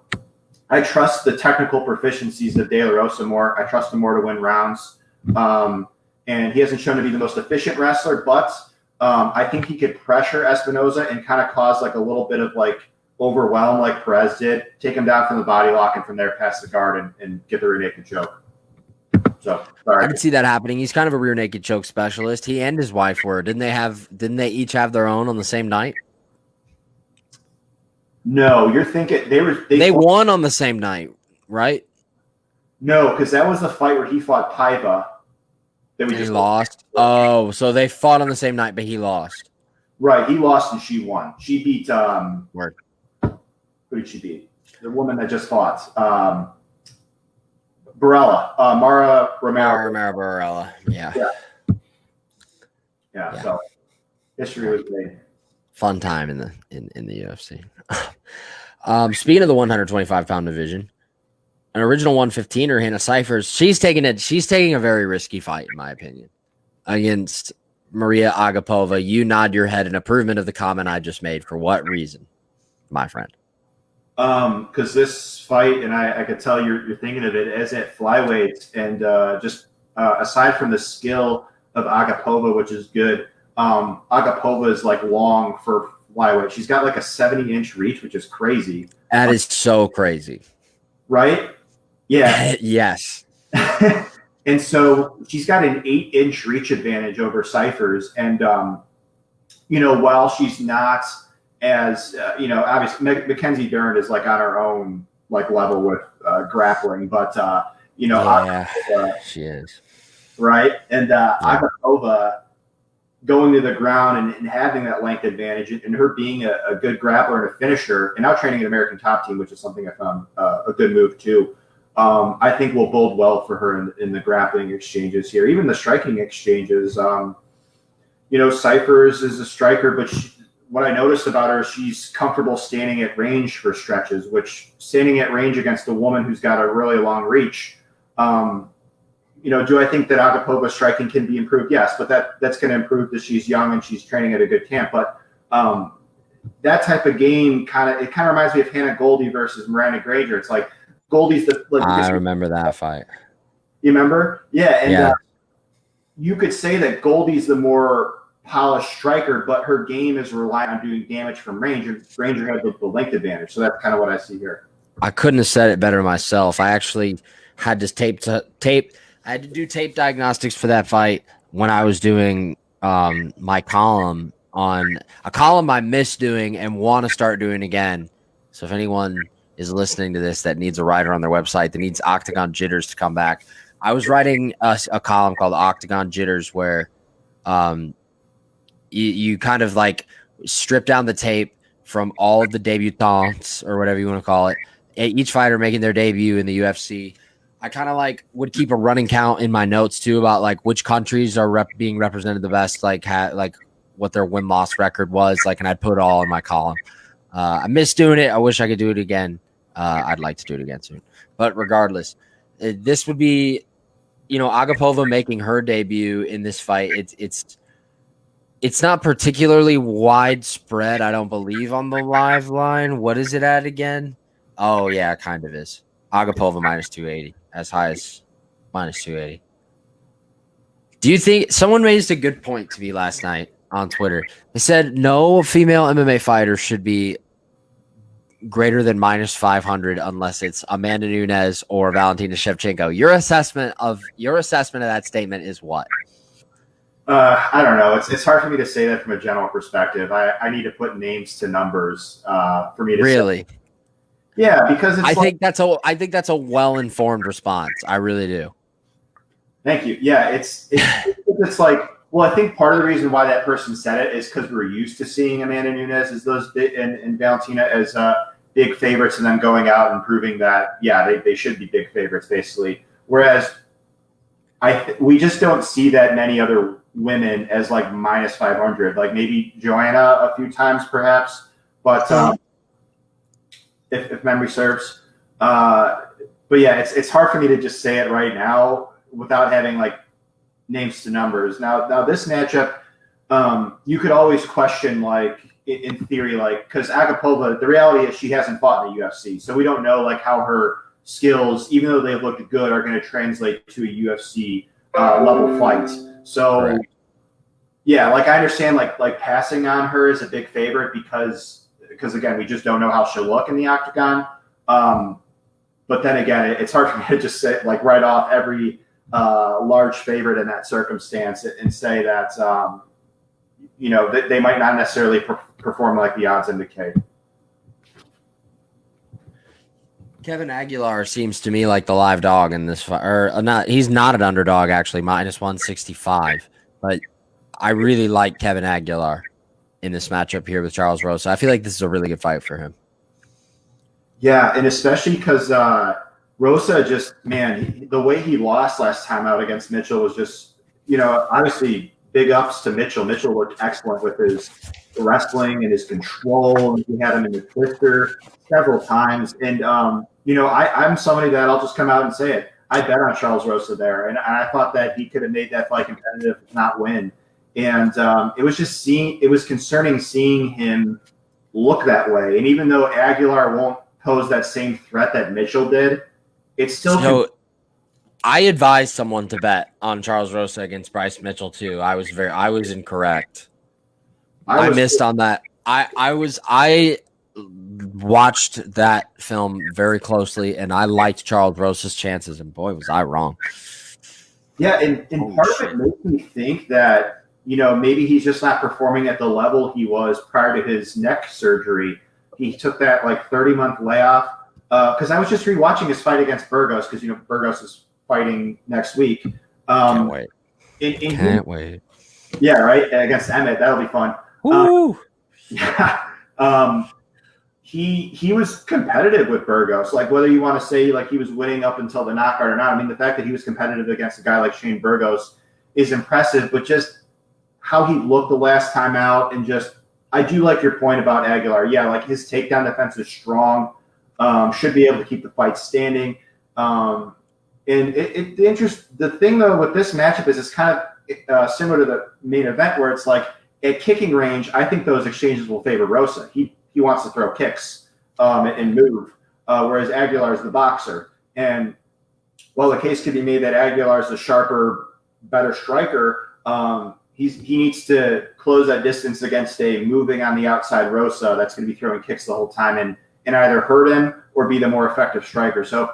I trust the technical proficiencies of De La Rosa more. I trust him more to win rounds. And he hasn't shown to be the most efficient wrestler, but I think he could pressure Espinoza and kind of cause like a little bit of like overwhelm like Perez did, take him down from the body lock and from there past the guard and get the rear naked choke. So sorry. I could see that happening. He's kind of a rear naked choke specialist. He and his wife were. Didn't they each have their own on the same night? No, you're thinking they won on the same night, right? No, because that was the fight where he fought Paiva. That he lost. Oh, so they fought on the same night, but he lost. Right, he lost and she won. She beat Word. Who did she beat? The woman that just fought. Barella. Mara Romero. Mara Barella. Yeah. So history was made. Fun time in the UFC. Speaking of the 125-pound division, an original 115er, Hannah Cyphers, she's taking a very risky fight, in my opinion, against Maria Agapova. You nod your head in approvement of the comment I just made. For what reason, my friend? Because this fight, and I could tell you're thinking of it as at flyweight, and just aside from the skill of Agapova, which is good, Agapova is like long for flyweight. She's got like a 70-inch reach, which is crazy. That is so crazy. Right? Yeah. Yes. And so she's got an 8-inch reach advantage over Cyphers. And, while she's not as, obviously Mackenzie Dern is like on her own like level with grappling, but, she is. Right. And Agapova going to the ground and having that length advantage and her being a good grappler and a finisher and now training an American Top Team, which is something I found a good move too. I think will bode well for her in the grappling exchanges here, even the striking exchanges. Cyphers is a striker, but what I noticed about her, she's comfortable standing at range for stretches, which standing at range against a woman who's got a really long reach. Do I think that Agapova's striking can be improved? Yes, but that's going to improve as she's young and she's training at a good camp. But that type of game kind of reminds me of Hannah Goldie versus Miranda Granger. It's like Goldie's I remember that fight. You remember? Yeah, and you could say that Goldie's the more polished striker, but her game is reliant on doing damage from range, and Granger has the length advantage. So that's kind of what I see here. I couldn't have said it better myself. I actually had to tape. I had to do tape diagnostics for that fight when I was doing my column on a column I missed doing and want to start doing again. So if anyone is listening to this that needs a writer on their website that needs Octagon Jitters to come back, I was writing a column called Octagon Jitters where you kind of like strip down the tape from all of the debutantes or whatever you want to call it, each fighter making their debut in the UFC. I kind of like would keep a running count in my notes too about like which countries are being represented the best, like what their win-loss record was, like, and I'd put it all in my column. I miss doing it. I wish I could do it again. I'd like to do it again soon. But regardless, this would be, Agapova making her debut in this fight. It's not particularly widespread, I don't believe, on the live line. What is it at again? Oh, yeah, it kind of is. Agapova minus 280, as high as minus 280. Do you think someone raised a good point to me last night on Twitter? They said no female MMA fighter should be greater than minus 500 unless it's Amanda Nunes or Valentina Shevchenko. Your assessment of that statement is what? I don't know. It's hard for me to say that from a general perspective. I need to put names to numbers for me to really say. Yeah, because I think that's a well-informed response. I really do. Thank you. Yeah, it's like, well, I think part of the reason why that person said it is because we're used to seeing Amanda Nunes as those and Valentina as big favorites, and then going out and proving that they should be big favorites basically. Whereas we just don't see that many other women as like minus 500. Like maybe Joanna a few times perhaps, but. If memory serves. But yeah, it's hard for me to just say it right now without having like names to numbers. Now this matchup, you could always question like in theory, like because Agapova, the reality is she hasn't fought in the UFC, so we don't know like how her skills, even though they've looked good, are going to translate to a UFC level fight. So. Correct. Yeah, like I understand, like passing on her is a big favorite because again, we just don't know how she'll look in the octagon. But then again, it's hard for me to just say like right off every large favorite in that circumstance and say that they might not necessarily perform like the odds indicate. Kevin Aguilar seems to me like the live dog in this fight, or not. He's not an underdog actually, -165. But I really like Kevin Aguilar in this matchup here with Charles Rosa. I feel like this is a really good fight for him. Yeah, and especially because Rosa just, man, the way he lost last time out against Mitchell was just, obviously big ups to Mitchell. Mitchell looked excellent with his wrestling and his control. He had him in the twister several times. And, I'm somebody that I'll just come out and say it. I bet on Charles Rosa there. And I thought that he could have made that fight competitive, if not win. And it was concerning seeing him look that way. And even though Aguilar won't pose that same threat that Mitchell did, it's still. So I advised someone to bet on Charles Rosa against Bryce Mitchell too. I was incorrect. I missed on that. I watched that film very closely, and I liked Charles Rosa's chances, and boy, was I wrong. Yeah, and part of it makes me think that, maybe he's just not performing at the level he was prior to his neck surgery. He took that 30-month layoff. Because I was just rewatching his fight against Burgos, because Burgos is fighting next week. Can't wait. Can't wait. Yeah, right. Against Emmett, that'll be fun. Yeah. He was competitive with Burgos. Like, whether you want to say he was winning up until the knockout or not, I mean, the fact that he was competitive against a guy like Shane Burgos is impressive. But just how he looked the last time out, and just, I do like your point about Aguilar. Yeah, his takedown defense is strong. Should be able to keep the fight standing. And the thing though with this matchup is it's kind of similar to the main event, where it's like at kicking range, I think those exchanges will favor Rosa. He wants to throw kicks and move, whereas Aguilar is the boxer. And while the case could be made that Aguilar is the sharper, better striker, he needs to close that distance against a moving on the outside Rosa that's going to be throwing kicks the whole time and either hurt him or be the more effective striker. So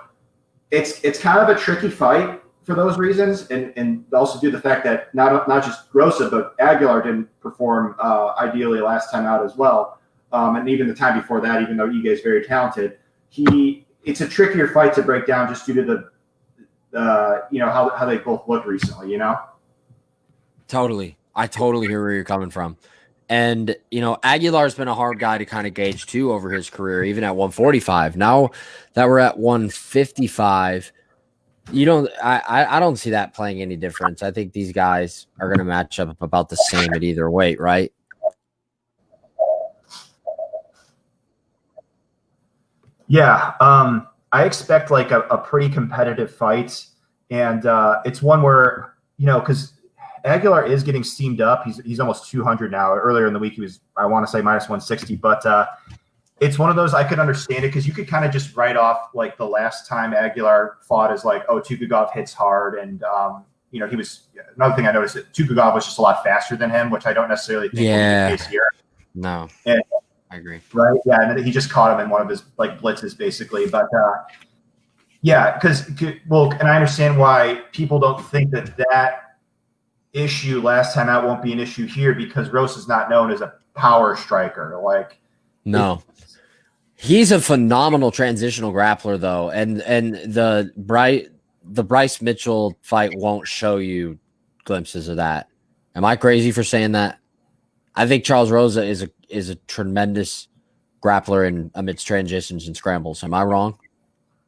it's kind of a tricky fight for those reasons, and also due to the fact that not just Rosa, but Aguilar didn't perform ideally last time out as well. And even the time before that, even though Ige is very talented, it's a trickier fight to break down just due to how they both look recently, Totally. I totally hear where you're coming from. And, Aguilar's been a hard guy to kind of gauge too over his career, even at 145. Now that we're at 155, I don't see that playing any difference. I think these guys are going to match up about the same at either weight, right? Yeah. I expect a pretty competitive fight. And it's one where, because Aguilar is getting steamed up. He's almost 200 now. Earlier in the week, he was, I want to say, -160. But it's one of those, I could understand it, because you could kind of just write off the last time Aguilar fought as Tukugov hits hard. And, he was, another thing I noticed, that Tukugov was just a lot faster than him, which I don't necessarily think will be the case here. No, and, I agree. Right. Yeah. And he just caught him in one of his blitzes, basically. But yeah, and I understand why people don't think that issue last time out won't be an issue here, because Rosa's not known as a power striker. No, he's a phenomenal transitional grappler though, and the Bryce Mitchell fight won't show you glimpses of that. Am I crazy for saying that? I think Charles Rosa is a tremendous grappler amidst transitions and scrambles. Am I wrong?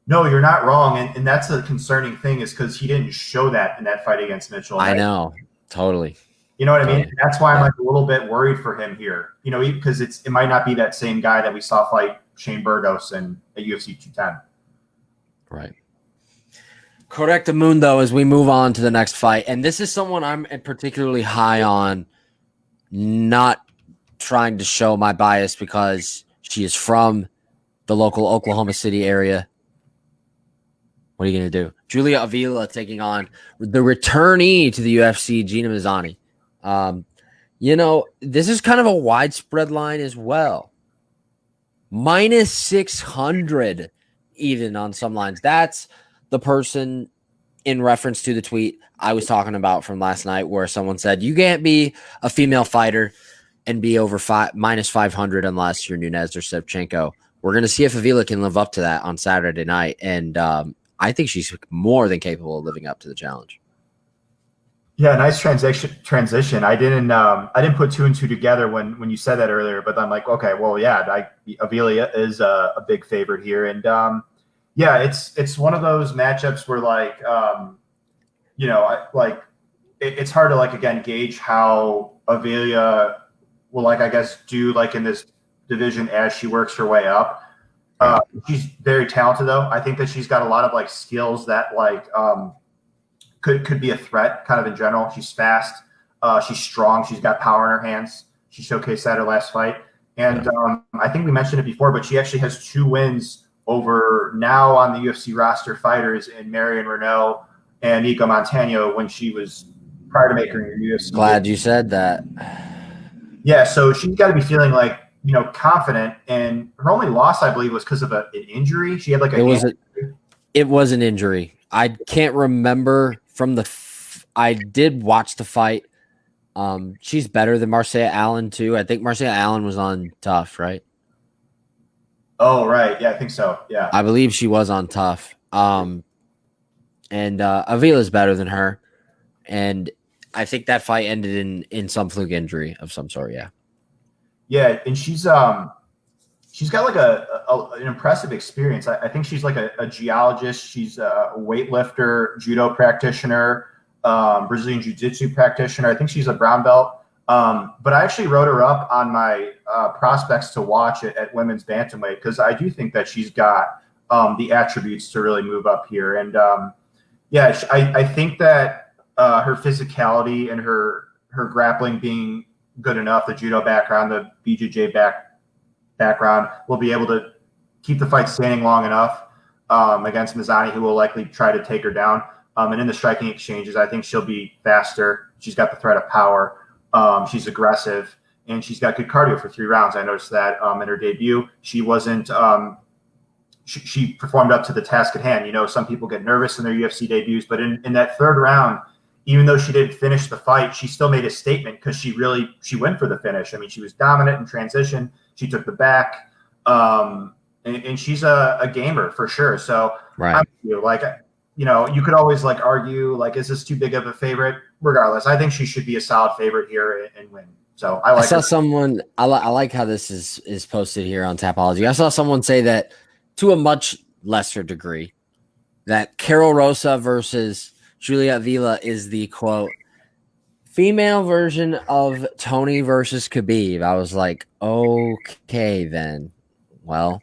No, you're not wrong, and that's a concerning thing, is because he didn't show that in that fight against Mitchell. Right? I know. Totally. You know what I mean? That's why I'm a little bit worried for him here. Because it might not be that same guy that we saw fight Shane Burgos in at UFC 210. Right. Correctamundo as we move on to the next fight. And this is someone I'm particularly high on, not trying to show my bias because she is from the local Oklahoma City area. What are you going to do? Julia Avila taking on the returnee to the UFC, Gina Mazzani. This is kind of a widespread line as well. Minus 600 even on some lines. That's the person in reference to the tweet I was talking about from last night where someone said, you can't be a female fighter and be over minus 500 unless you're Nunes or Shevchenko. We're going to see if Avila can live up to that on Saturday night. And I think she's more than capable of living up to the challenge. Yeah, nice transition. I didn't put two and two together when you said that earlier, but I'm like, okay, well, yeah, Avila is a big favorite here, and yeah, it's one of those matchups where it's hard to again gauge how Avila will I guess do in this division as she works her way up. She's very talented though. I think that she's got a lot of skills that could be a threat kind of in general. She's fast. She's strong. She's got power in her hands. She showcased that her last fight. And I think we mentioned it before, but she actually has 2 wins over now on the UFC roster fighters in Marion Renault and Nico Montano when she was prior to making her UFC. Glad you said that. Yeah, so she's got to be feeling confident. And her only loss, I believe, was because of an injury. She had it was an injury. I can't remember from I did watch the fight. She's better than Marcia Allen too. I think Marcia Allen was on Tough, right? Oh, right. Yeah, I think so. Yeah. I believe she was on Tough. And Avila's better than her. And I think that fight ended in some fluke injury of some sort, yeah. Yeah, and she's got an impressive experience. I think she's a geologist. She's a weightlifter, judo practitioner, Brazilian jiu-jitsu practitioner. I think she's a brown belt. But I actually wrote her up on my prospects to watch at women's bantamweight because I do think that she's got the attributes to really move up here. And I think that her physicality and her grappling being good enough, the judo background, the BJJ background, will be able to keep the fight standing long enough against Mizani, who will likely try to take her down. And in the striking exchanges, I think she'll be faster. She's got the threat of power. She's aggressive, and she's got good cardio for 3 rounds. I noticed that in her debut. She wasn't she performed up to the task at hand. Some people get nervous in their UFC debuts, but in that 3rd round, even though she didn't finish the fight, she still made a statement because she went for the finish. I mean, she was dominant in transition. She took the back, and she's a gamer for sure. So, right. You could always argue is this too big of a favorite? Regardless, I think she should be a solid favorite here and win. So I saw someone. I like how this is posted here on Tapology. I saw someone say that to a much lesser degree that Carol Rosa versus Juliet Vila is the quote female version of Tony versus Khabib. I was like, okay, then. Well,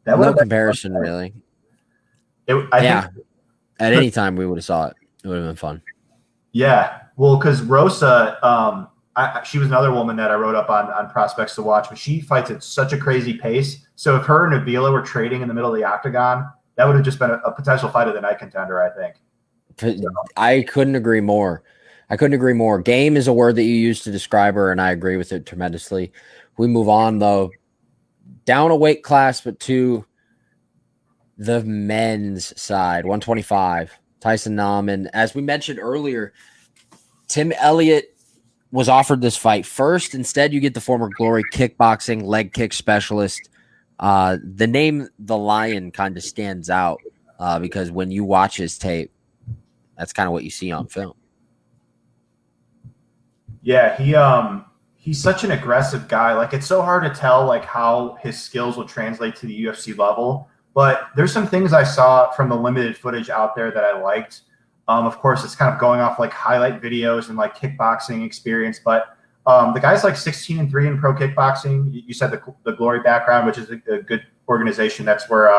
no comparison, really. I think at any time we would have saw it. It would have been fun. Yeah. Well, because Rosa, she was another woman that I wrote up on prospects to watch, but she fights at such a crazy pace. So if her and Avila were trading in the middle of the octagon, that would have just been a potential fight of the night contender, I think. I couldn't agree more. Game is a word that you use to describe her, and I agree with it tremendously. We move on, though, down a weight class, but to the men's side, 125, Tyson Nam. And as we mentioned earlier, Tim Elliott was offered this fight first. Instead, you get the former Glory kickboxing leg kick specialist. The name The Lion kind of stands out because when you watch his tape, that's kind of what you see on film. Yeah, he's such an aggressive guy. It's so hard to tell how his skills will translate to the UFC level. But there's some things I saw from the limited footage out there that I liked. Of course, it's kind of going off highlight videos and kickboxing experience. But the guy's 16-3 in pro kickboxing. You said the Glory background, which is a good organization. That's where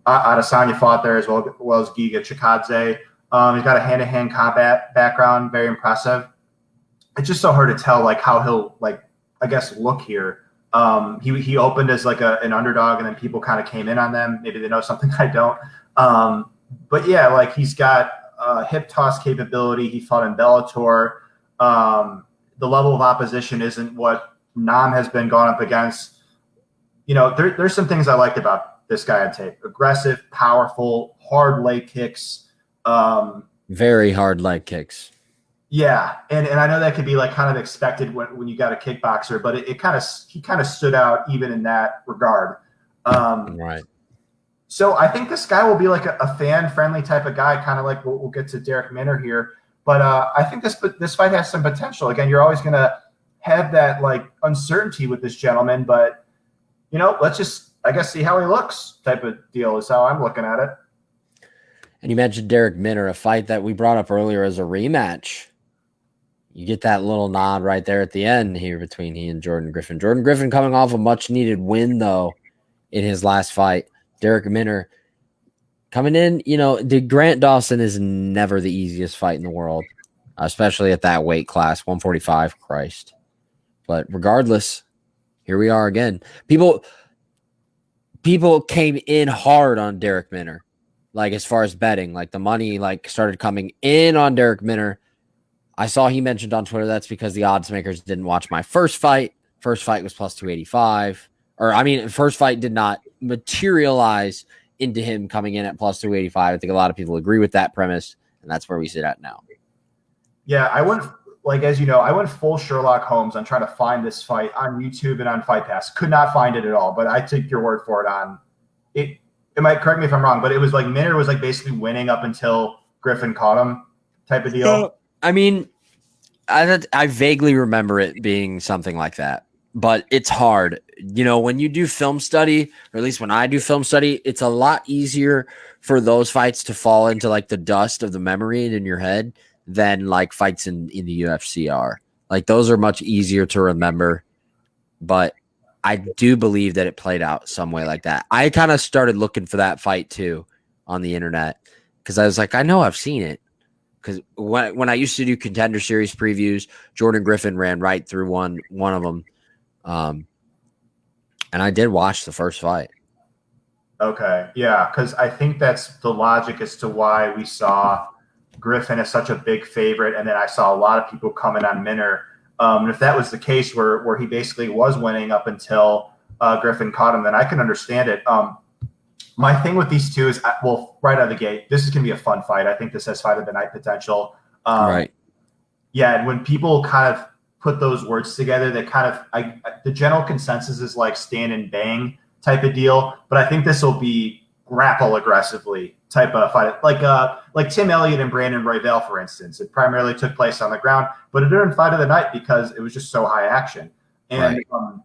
Adesanya fought there as well as Giga Chikadze. He's got a hand-to-hand combat background, very impressive. It's just so hard to tell how he'll look here. He opened as an underdog, and then people kind of came in on them. Maybe they know something I don't. But yeah, he's got hip toss capability. He fought in Bellator. the level of opposition isn't what Nam has been gone up against. You know, there's some things I liked about this guy on tape. Aggressive, powerful, hard leg kicks. Very hard leg kicks. Yeah, and I know that could be like kind of expected when you got a kickboxer, but he kind of stood out even in that regard. Right. So I think this guy will be like a fan-friendly type of guy, kind of like we'll get to Derek Minner here. But I think this fight has some potential. Again, you're always going to have that like uncertainty with this gentleman, but you know, let's just, I guess, see how he looks type of deal is how I'm looking at it. And you mentioned Derek Minner, a fight that we brought up earlier as a rematch. You get that little nod right there at the end here between he and Jordan Griffin. Jordan Griffin coming off a much-needed win, though, in his last fight. Derek Minner coming in, you know, Grant Dawson is never the easiest fight in the world, especially at that weight class, 145, Christ. But regardless, here we are again. People came in hard on Derek Minner, like as far as betting, like the money like started coming in on Derek Minner. I saw he mentioned on Twitter that's because the odds makers didn't watch my first fight. First fight was plus 285. Or, I mean, first fight did not materialize into him coming in at plus 285. I think a lot of people agree with that premise, and that's where we sit at now. Yeah, I went, like, as you know, I went full Sherlock Holmes on trying to find this fight on YouTube and on Fight Pass. Could not find it at all, but I take your word for it on it. It might correct me if I'm wrong, but it was like Minner was like basically winning up until Griffin caught him type of deal. I mean, I vaguely remember it being something like that, but it's hard. You know, when you do film study, or at least when I do film study, it's a lot easier for those fights to fall into like the dust of the memory in your head than like fights in the UFC are. Like those are much easier to remember, but I do believe that it played out some way like that. I kind of started looking for that fight too on the internet because I was like, I know I've seen it. Because when I used to do Contender Series previews, Jordan Griffin ran right through one of them. And I did watch the first fight. Okay, yeah, because I think that's the logic as to why we saw Griffin as such a big favorite, and then I saw a lot of people coming on Minner. And if that was the case where he basically was winning up until Griffin caught him, then I can understand it. My thing with these two is, well, right out of the gate, this is going to be a fun fight. I think this has fight of the night potential. Right. Yeah, and when people kind of put those words together, they kind of the general consensus is like stand and bang type of deal. But I think this will be grapple aggressively type of fight, like Tim Elliott and Brandon Royval, for instance. It primarily took place on the ground, but it didn't fight of the night because it was just so high action. And right.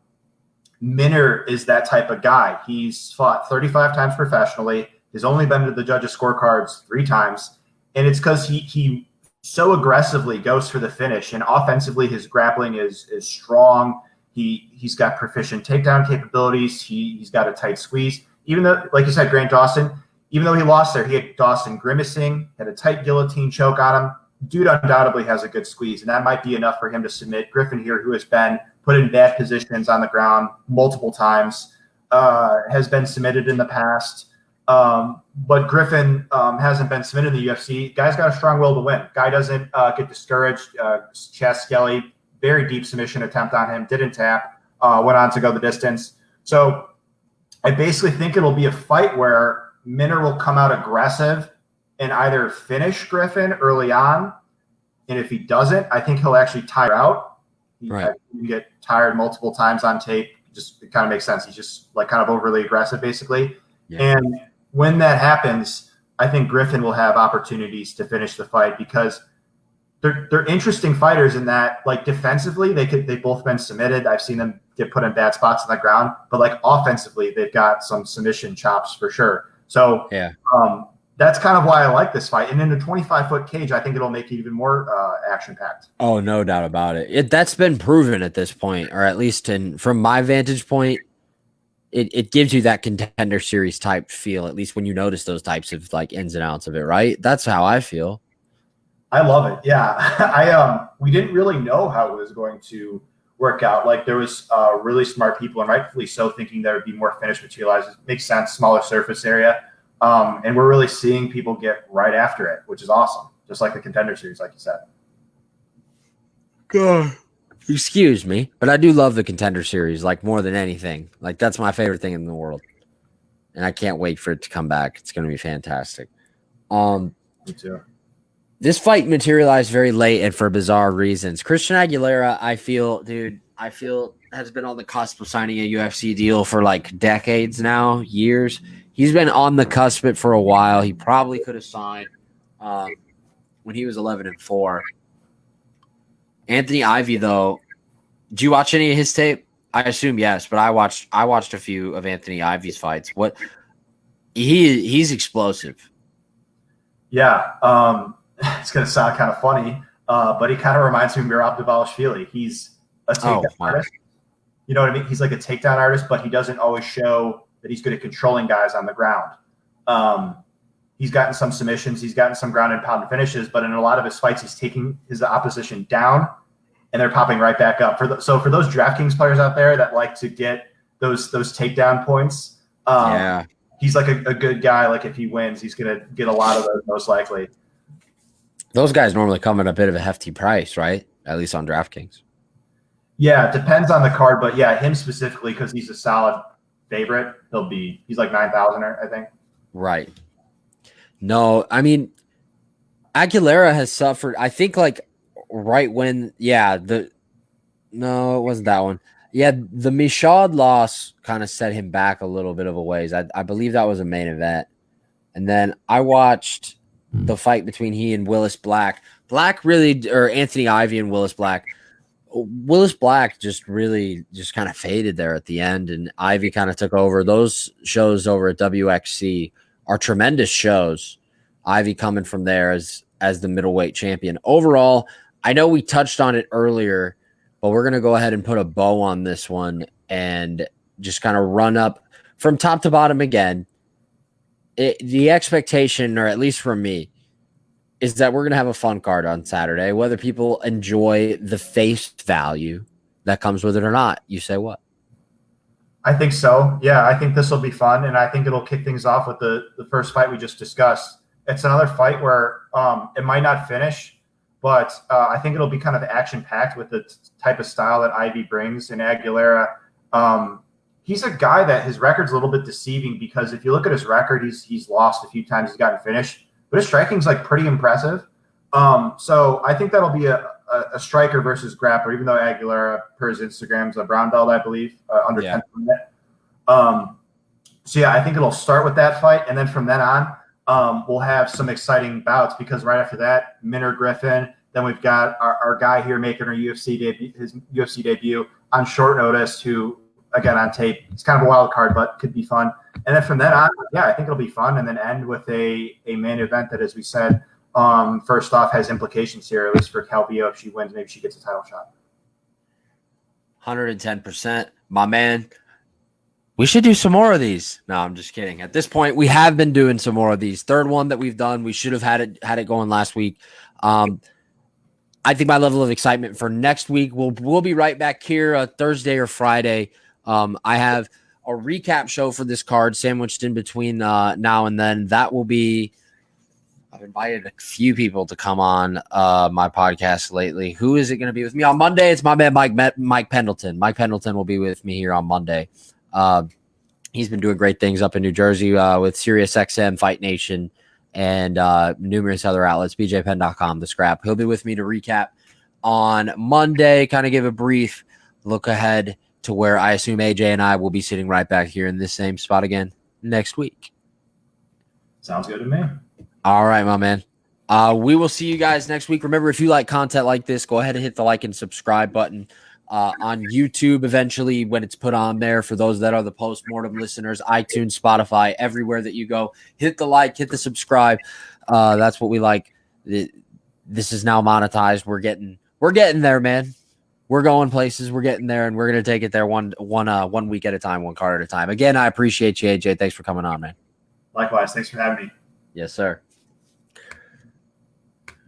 Minner is that type of guy. He's fought 35 times professionally. He's only been to the judges' scorecards 3 times. And it's because he so aggressively goes for the finish. And offensively, his grappling is strong. He's got proficient takedown capabilities. He's got a tight squeeze. Even though, like you said, Grant Dawson, even though he lost there, he had Dawson grimacing, had a tight guillotine choke on him. Dude undoubtedly has a good squeeze, and that might be enough for him to submit Griffin here, who has been put in bad positions on the ground multiple times, has been submitted in the past. But Griffin hasn't been submitted in the UFC. Guy's got a strong will to win. Guy doesn't get discouraged. Chas Skelly, very deep submission attempt on him, didn't tap, went on to go the distance. So I basically think it'll be a fight where Minner will come out aggressive and either finish Griffin early on, and if he doesn't, I think he'll actually tire out. Right. You can get tired multiple times on tape. It kind of makes sense. He's just like kind of overly aggressive, basically. Yeah. And when that happens, I think Griffin will have opportunities to finish the fight because they're interesting fighters in that, like, defensively, they've both been submitted. I've seen them get put in bad spots on the ground, but like offensively, they've got some submission chops for sure. So yeah. That's kind of why I like this fight. And in a 25-foot cage, I think it'll make it even more action-packed. Oh, no doubt about it. That's been proven at this point, or at least from my vantage point, it gives you that Contender Series type feel, at least when you notice those types of like ins and outs of it, right? That's how I feel. I love it. Yeah. We didn't really know how it was going to work out. Like there was really smart people, and rightfully so, thinking there would be more finish materialized. It makes sense, smaller surface area. And we're really seeing people get right after it, which is awesome. Just like the Contender Series, like you said. God. Excuse me, but I do love the Contender Series, like, more than anything. Like, that's my favorite thing in the world. And I can't wait for it to come back. It's going to be fantastic. Me too. This fight materialized very late and for bizarre reasons. Christian Aguilera, I feel, has been on the cusp of signing a UFC deal for like decades now, years. He's been on the cusp of it for a while. He probably could have signed when he was 11-4. Anthony Ivy, though, did you watch any of his tape? I assume yes, but I watched a few of Anthony Ivy's fights. What he's explosive. Yeah, it's gonna sound kind of funny, but he kind of reminds me of Merab Dvalishvili. He's a takedown artist. You know what I mean? He's like a takedown artist, but he doesn't always show that he's good at controlling guys on the ground. He's gotten some submissions, he's gotten some ground and pound finishes, but in a lot of his fights, he's taking his opposition down, and they're popping right back up. So for those DraftKings players out there that like to get those takedown points, he's like a good guy. Like if he wins, he's gonna get a lot of those most likely. Those guys normally come at a bit of a hefty price, right? At least on DraftKings. Yeah, it depends on the card, but yeah, him specifically because he's a solid favorite. He's like 9,000, I think. Right. No, I mean, Aguilera has suffered. I think like right when, it wasn't that one. Yeah, the Michaud loss kind of set him back a little bit of a ways. I believe that was a main event. And then I watched the fight between he and Willis Black. Anthony Ivy and Willis Black. Willis Black just kind of faded there at the end, and Ivy kind of took over. Those shows over at WXC are tremendous shows. Ivy coming from there as the middleweight champion. Overall, I know we touched on it earlier, but we're going to go ahead and put a bow on this one and just kind of run up from top to bottom again. The expectation, or at least from me, is that we're going to have a fun card on Saturday, whether people enjoy the face value that comes with it or not. You say what? I think so. Yeah, I think this will be fun, and I think it'll kick things off with the first fight we just discussed. It's another fight where it might not finish, but I think it'll be kind of action-packed with the type of style that Ivy brings. And Aguilera, he's a guy that his record's a little bit deceiving because if you look at his record, he's lost a few times, he's gotten finished, but his striking's like pretty impressive. So I think that'll be a striker versus grappler, even though Aguilera, per his Instagram's a brown belt, I believe, under 10 minutes. So yeah, I think it'll start with that fight, and then from then on, we'll have some exciting bouts because right after that, Minner Griffin. Then we've got our guy here making his UFC debut on short notice, who again on tape, it's kind of a wild card, but could be fun. And then from then on, yeah, I think it'll be fun, and then end with a main event that, as we said, first off has implications here, at least for Calvillo. If she wins, maybe she gets a title shot. 110%, my man. We should do some more of these. No, I'm just kidding. At this point, we have been doing some more of these. Third one that we've done, we should have had it going last week. I think my level of excitement for next week, we'll be right back here Thursday or Friday. I have a recap show for this card sandwiched in between now and then. That will be. I've invited a few people to come on my podcast lately. Who is it going to be with me on Monday? It's my man Mike Pendleton. Mike Pendleton will be with me here on Monday. He's been doing great things up in New Jersey with SiriusXM, Fight Nation, and numerous other outlets, bjpenn.com, The Scrap. He'll be with me to recap on Monday, kind of give a brief look ahead to where I assume AJ and I will be sitting right back here in this same spot again next week. Sounds good to me. All right, my man. We will see you guys next week. Remember, if you like content like this, go ahead and hit the like and subscribe button on YouTube eventually when it's put on there. For those that are the post-mortem listeners, iTunes, Spotify, everywhere that you go, hit the like, hit the subscribe. That's what we like. This is now monetized. We're getting there, man. We're going places. We're getting there, and we're going to take it there one week at a time, one card at a time. Again, I appreciate you, AJ. Thanks for coming on, man. Likewise. Thanks for having me. Yes, sir.